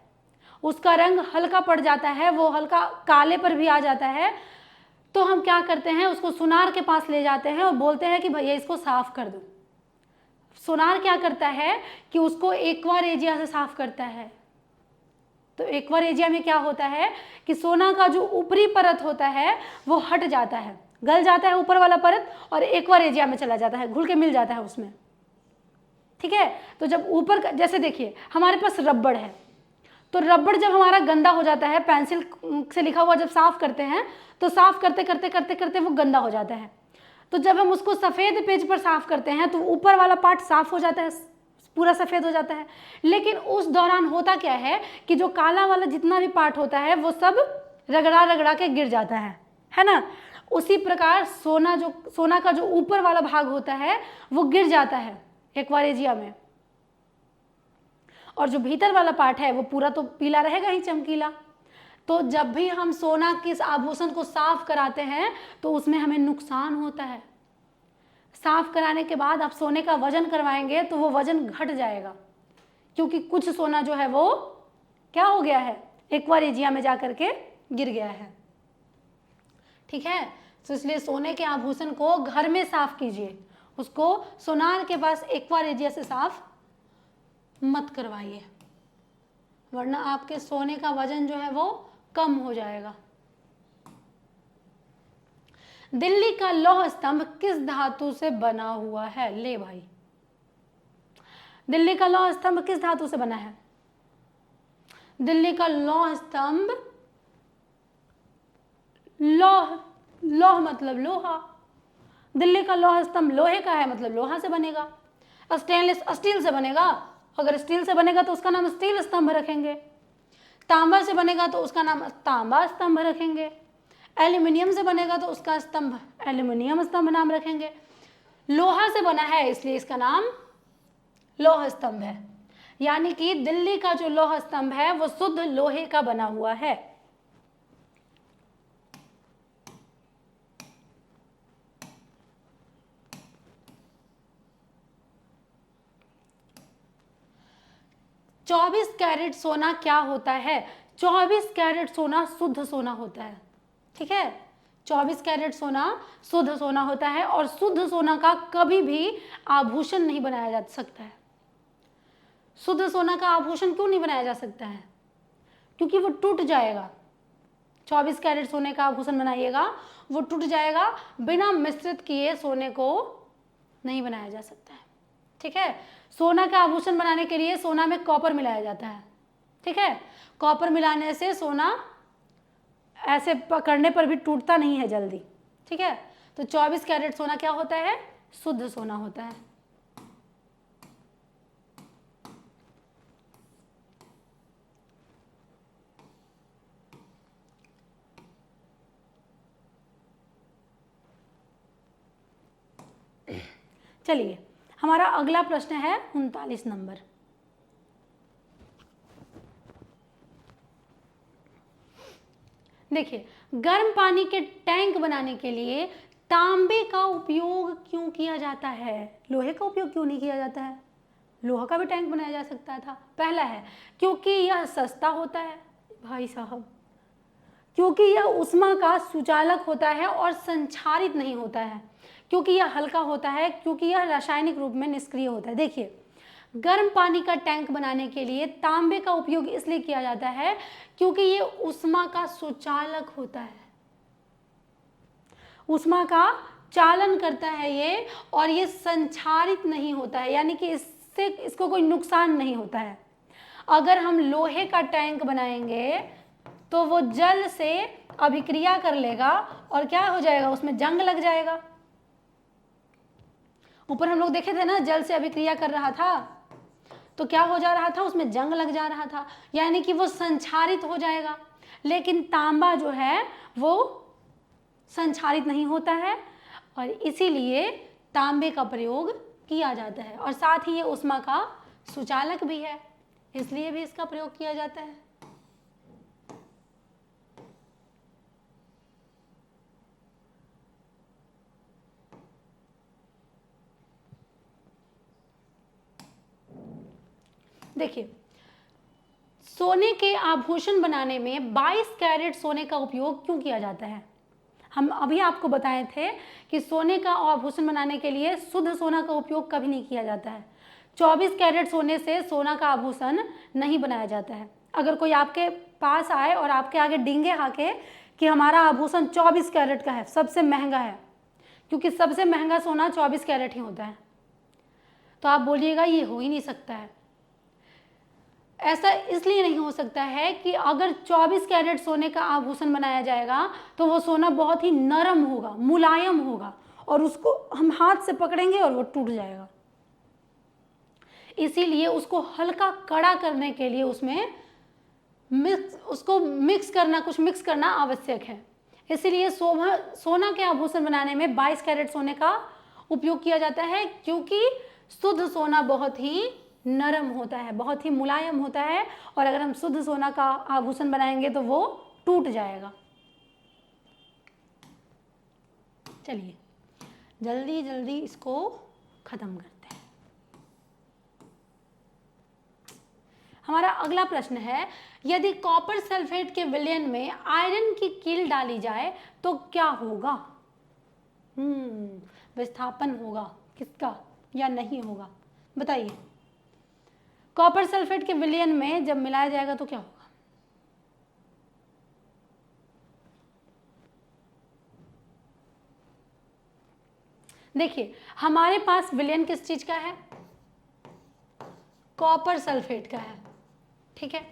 उसका रंग हल्का पड़ जाता है, वो हल्का काले पर भी आ जाता है, तो हम क्या करते हैं, उसको सुनार के पास ले जाते हैं और बोलते हैं कि भैया इसको साफ कर दो। सोनार क्या करता है कि उसको एक्वा रेजिया से साफ करता है। तो एक्वा रेजिया में क्या होता है कि सोना का जो ऊपरी परत होता है वो हट जाता है, गल जाता है ऊपर वाला परत, और एक्वा रेजिया में चला जाता है, घुल के मिल जाता है उसमें। ठीक है, तो जब ऊपर का, जैसे देखिए हमारे पास रबड़ है, तो रबड़ जब हमारा गंदा हो जाता है, पेंसिल से लिखा हुआ जब साफ करते हैं, तो साफ करते करते करते करते वो गंदा हो जाता है। तो जब हम उसको सफ़ेद पेज पर साफ करते हैं तो ऊपर वाला पार्ट साफ हो जाता है, पूरा सफ़ेद हो जाता है। लेकिन उस दौरान होता क्या है कि जो काला वाला जितना भी पार्ट होता है वो सब रगड़ा रगड़ा के गिर जाता है ना। उसी प्रकार सोना का जो ऊपर वाला भाग होता है वो गिर जाता है एक्वा रेजिया में, और जो भीतर वाला पार्ट है वो पूरा तो पीला रहेगा ही, चमकीला। तो जब भी हम सोना के इस आभूषण को साफ कराते हैं तो उसमें हमें नुकसान होता है। साफ कराने के बाद आप सोने का वजन करवाएंगे तो वो वजन घट जाएगा, क्योंकि कुछ सोना जो है वो क्या हो गया है, एक्वा रेजिया में जाकर के गिर गया है। ठीक है, तो इसलिए सोने के आभूषण को घर में साफ कीजिए, उसको सोनार के पास एक्वा रेजिया से साफ मत करवाइए, वरना आपके सोने का वजन जो है वो कम हो जाएगा। दिल्ली का लौह स्तंभ किस धातु से बना हुआ है? ले भाई, दिल्ली का लौह स्तंभ किस धातु से बना है? दिल्ली का लौह स्तंभ, लौह मतलब लोहा, दिल्ली का लौह स्तंभ लोहे का है, मतलब लोहा से बनेगा। स्टील से बनेगा, अगर स्टील से बनेगा तो उसका नाम स्टील स्तंभ रखेंगे। तांबा से बनेगा तो उसका नाम तांबा स्तंभ रखेंगे। एल्यूमिनियम से बनेगा तो उसका स्तंभ एल्यूमिनियम स्तंभ नाम रखेंगे। लोहा से बना है इसलिए इसका नाम लौह स्तंभ है। यानी कि दिल्ली का जो लौह स्तंभ है वो शुद्ध लोहे का बना हुआ है। चौबीस कैरेट सोना क्या होता है? 24 कैरेट सोना शुद्ध सोना होता है। ठीक है, 24 कैरेट सोना शुद्ध सोना होता है, और शुद्ध सोना का कभी भी आभूषण नहीं बनाया जा सकता है। शुद्ध सोना का आभूषण क्यों नहीं बनाया जा सकता है? क्योंकि वो टूट जाएगा। 24 कैरेट सोने का आभूषण बनाइएगा वो टूट जाएगा, बिना मिश्रित किए सोने को नहीं बनाया जा सकता है। ठीक है, सोना का आभूषण बनाने के लिए सोना में कॉपर मिलाया जाता है। ठीक है, कॉपर मिलाने से सोना ऐसे पकड़ने पर भी टूटता नहीं है जल्दी। ठीक है, तो 24 कैरेट सोना क्या होता है? शुद्ध सोना होता है। चलिए, हमारा अगला प्रश्न है 39 नंबर। देखिए, गर्म पानी के टैंक बनाने के लिए तांबे का उपयोग क्यों किया जाता है? लोहे का उपयोग क्यों नहीं किया जाता है? लोहा का भी टैंक बनाया जा सकता था। पहला है क्योंकि यह सस्ता होता है भाई साहब, क्योंकि यह ऊष्मा का सुचालक होता है और संक्षारित नहीं होता है, क्योंकि यह हल्का होता है, क्योंकि यह रासायनिक रूप में निष्क्रिय होता है। देखिए, गर्म पानी का टैंक बनाने के लिए तांबे का उपयोग इसलिए किया जाता है क्योंकि ये ऊष्मा का सुचालक होता है, ऊष्मा का चालन करता है ये, और ये संक्षारित नहीं होता है, यानी कि इसको कोई नुकसान नहीं होता है। अगर हम लोहे का टैंक बनाएंगे तो वो जल से अभिक्रिया कर लेगा और क्या हो जाएगा? उसमें जंग लग जाएगा। ऊपर हम लोग देखे थे ना, जल से अभिक्रिया कर रहा था तो क्या हो जा रहा था? उसमें जंग लग जा रहा था, यानी कि वो संक्षारित हो जाएगा। लेकिन तांबा जो है वो संक्षारित नहीं होता है और इसीलिए तांबे का प्रयोग किया जाता है, और साथ ही ये ऊष्मा का सुचालक भी है, इसलिए भी इसका प्रयोग किया जाता है। देखिए, सोने के आभूषण बनाने में 22 कैरेट सोने का उपयोग क्यों किया जाता है? हम अभी आपको बताए थे कि सोने का आभूषण बनाने के लिए शुद्ध सोना का उपयोग कभी नहीं किया जाता है। 24 कैरेट सोने से सोना का आभूषण नहीं बनाया जाता है। अगर कोई आपके पास आए और आपके आगे डींगे हाके कि हमारा आभूषण 24 कैरेट का है, सबसे महंगा है, क्योंकि सबसे महंगा सोना 24 कैरेट ही होता है, तो आप बोलिएगा ये हो ही नहीं सकता है। ऐसा इसलिए नहीं हो सकता है कि अगर 24 कैरेट सोने का आभूषण बनाया जाएगा तो वो सोना बहुत ही नरम होगा, मुलायम होगा, और उसको हम हाथ से पकड़ेंगे और वो टूट जाएगा। इसीलिए उसको हल्का कड़ा करने के लिए उसमें कुछ मिक्स करना आवश्यक है। इसीलिए सोना के आभूषण बनाने में 22 कैरेट सोने का उपयोग किया जाता है, क्योंकि शुद्ध सोना बहुत ही नरम होता है, बहुत ही मुलायम होता है, और अगर हम शुद्ध सोना का आभूषण बनाएंगे तो वो टूट जाएगा। चलिए जल्दी जल्दी इसको खत्म करते हैं। हमारा अगला प्रश्न है, यदि कॉपर सल्फेट के विलयन में आयरन की कील डाली जाए तो क्या होगा? विस्थापन होगा किसका या नहीं होगा? बताइए। कॉपर सल्फेट के विलयन में जब मिलाया जाएगा तो क्या होगा? देखिए, हमारे पास विलयन किस चीज का है? कॉपर सल्फेट का है, ठीक है,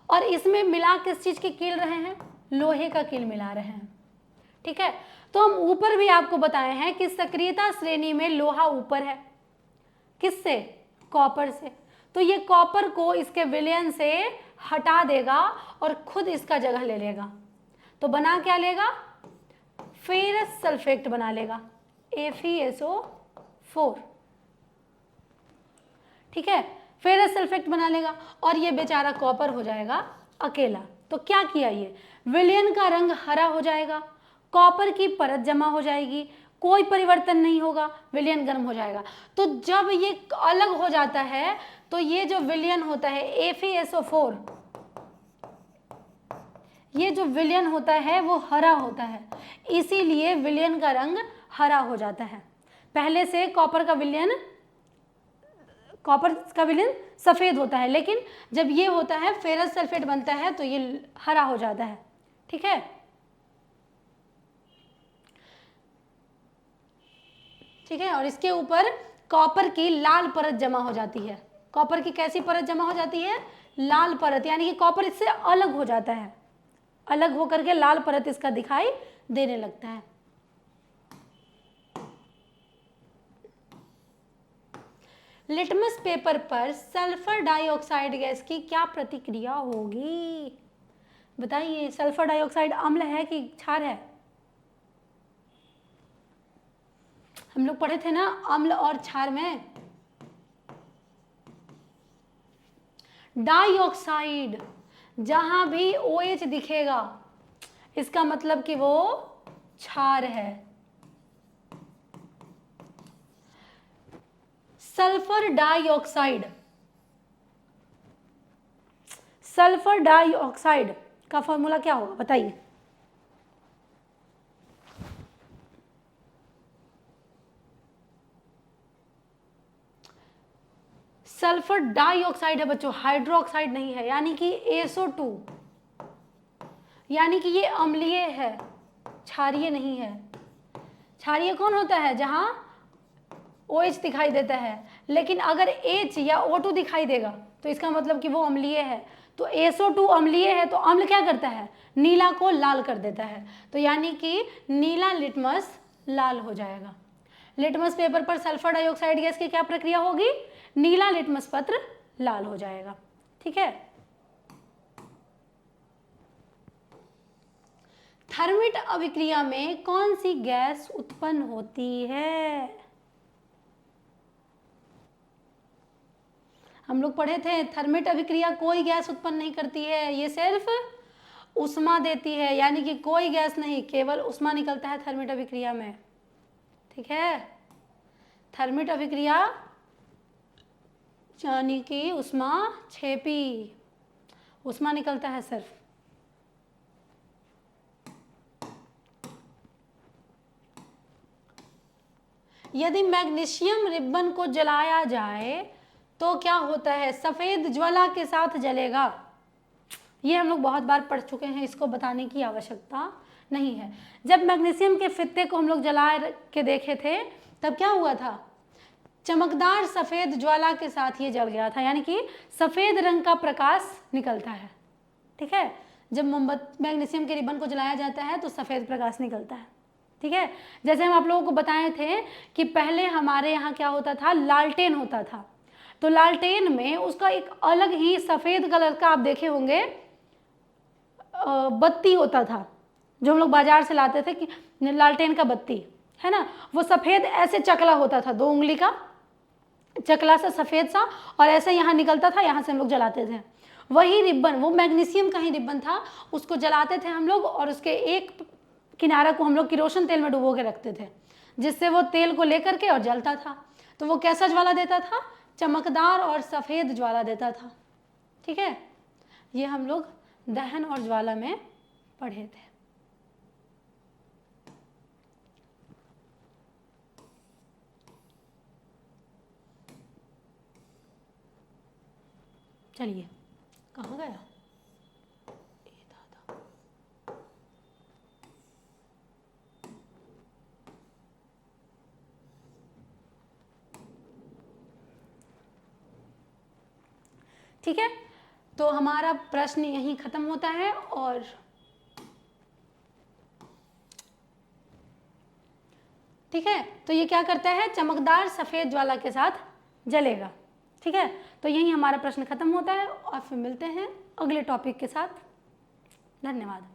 और इसमें मिला किस चीज की कील रहे हैं? लोहे का कील मिला रहे हैं, ठीक है। तो हम ऊपर भी आपको बताए हैं कि सक्रियता श्रेणी में लोहा ऊपर है, किससे? कॉपर से। तो ये कॉपर को इसके विलयन से हटा देगा और खुद इसका जगह ले लेगा, तो बना क्या लेगा? फेरस सल्फेट बना लेगा, FeSO4, ठीक है, फेरस सल्फेट बना लेगा, और ये बेचारा कॉपर हो जाएगा अकेला। तो क्या किया? ये विलयन का रंग हरा हो जाएगा, कॉपर की परत जमा हो जाएगी, कोई परिवर्तन नहीं होगा, विलयन गर्म हो जाएगा। तो जब ये अलग हो जाता है तो ये जो विलयन होता है FeSO4, ये जो विलयन होता है वो हरा होता है, इसीलिए विलयन का रंग हरा हो जाता है। पहले से कॉपर का विलयन सफेद होता है, लेकिन जब ये होता है फेरस सल्फेट बनता है तो ये हरा हो जाता है, ठीक है। ठीक है, और इसके ऊपर कॉपर की लाल परत जमा हो जाती है। कॉपर की कैसी परत जमा हो जाती है? लाल परत, यानी कि कॉपर इससे अलग हो जाता है, अलग होकर के लाल परत इसका दिखाई देने लगता है। लिटमस पेपर पर सल्फर डाइऑक्साइड गैस की क्या प्रतिक्रिया होगी? बताइए, सल्फर डाइऑक्साइड अम्ल है कि क्षार है? हम लोग पढ़े थे ना अम्ल और क्षार में। डाइऑक्साइड, जहां भी OH दिखेगा इसका मतलब कि वो क्षार है। सल्फर डाइऑक्साइड, सल्फर डाइऑक्साइड का फॉर्मूला क्या होगा बताइए? सल्फर डाइऑक्साइड है बच्चों, हाइड्रोक्साइड नहीं है, यानी कि SO2, यानी कि ये अम्लीय है, क्षारीय नहीं है। क्षारीय कौन होता है? जहां OH दिखाई देता है, लेकिन अगर H या O2 दिखाई देगा तो इसका मतलब कि वो अम्लीय है। तो SO2 अम्लीय है, तो अम्ल क्या करता है? नीला को लाल कर देता है। तो यानी कि नीला लिटमस लाल हो जाएगा। लिटमस पेपर पर सल्फर डाइऑक्साइड गैस की क्या प्रक्रिया होगी? नीला लिटमस पत्र लाल हो जाएगा। ठीक है। थर्मिट अभिक्रिया में कौन सी गैस उत्पन्न होती है? हम लोग पढ़े थे थर्मिट अभिक्रिया कोई गैस उत्पन्न नहीं करती है, ये सिर्फ ऊष्मा देती है, यानी कि कोई गैस नहीं, केवल ऊष्मा निकलता है थर्मिट अभिक्रिया में। ठीक है, थर्मिट अभिक्रिया यानी कि ऊष्मा छेपी, ऊष्मा निकलता है सिर्फ। यदि मैग्नीशियम रिबन को जलाया जाए तो क्या होता है? सफेद ज्वाला के साथ जलेगा। ये हम लोग बहुत बार पढ़ चुके हैं, इसको बताने की आवश्यकता नहीं है। जब मैग्नीशियम के फित्ते को हम लोग जला के देखे थे तब क्या हुआ था? चमकदार सफेद ज्वाला के साथ ये जल गया था, यानी कि सफेद रंग का प्रकाश निकलता है। ठीक है, जब मोमबत्ती मैग्नीशियम के रिबन को जलाया जाता है तो सफेद प्रकाश निकलता है। ठीक है, जैसे हम आप लोगों को बताए थे कि पहले हमारे यहाँ क्या होता था? लालटेन होता था। तो लालटेन में उसका एक अलग ही सफेद कलर का आप देखे होंगे बत्ती होता था, जो हम लोग बाजार से लाते थे कि लालटेन का बत्ती है ना, वो सफेद ऐसे चकला होता था, 2 उंगली का चकला सा सफेद सा, और ऐसे यहाँ निकलता था, यहाँ से हम लोग जलाते थे। वही रिबन, वो मैग्नीशियम का ही रिबन था, उसको जलाते थे हम लोग, और उसके एक किनारा को हम लोग किरोसिन तेल में डुबो के रखते थे, जिससे वो तेल को लेकर के और जलता था। तो वो कैसा ज्वाला देता था? चमकदार और सफेद ज्वाला देता था। ठीक है, ये हम लोग दहन और ज्वाला में पढ़े थे। चलिए, कहाँ गया? ठीक है, तो हमारा प्रश्न यहीं खत्म होता है। और ठीक है, तो ये क्या करता है? चमकदार सफेद ज्वाला के साथ जलेगा। ठीक है, तो यही हमारा प्रश्न खत्म होता है, और फिर मिलते हैं अगले टॉपिक के साथ। धन्यवाद।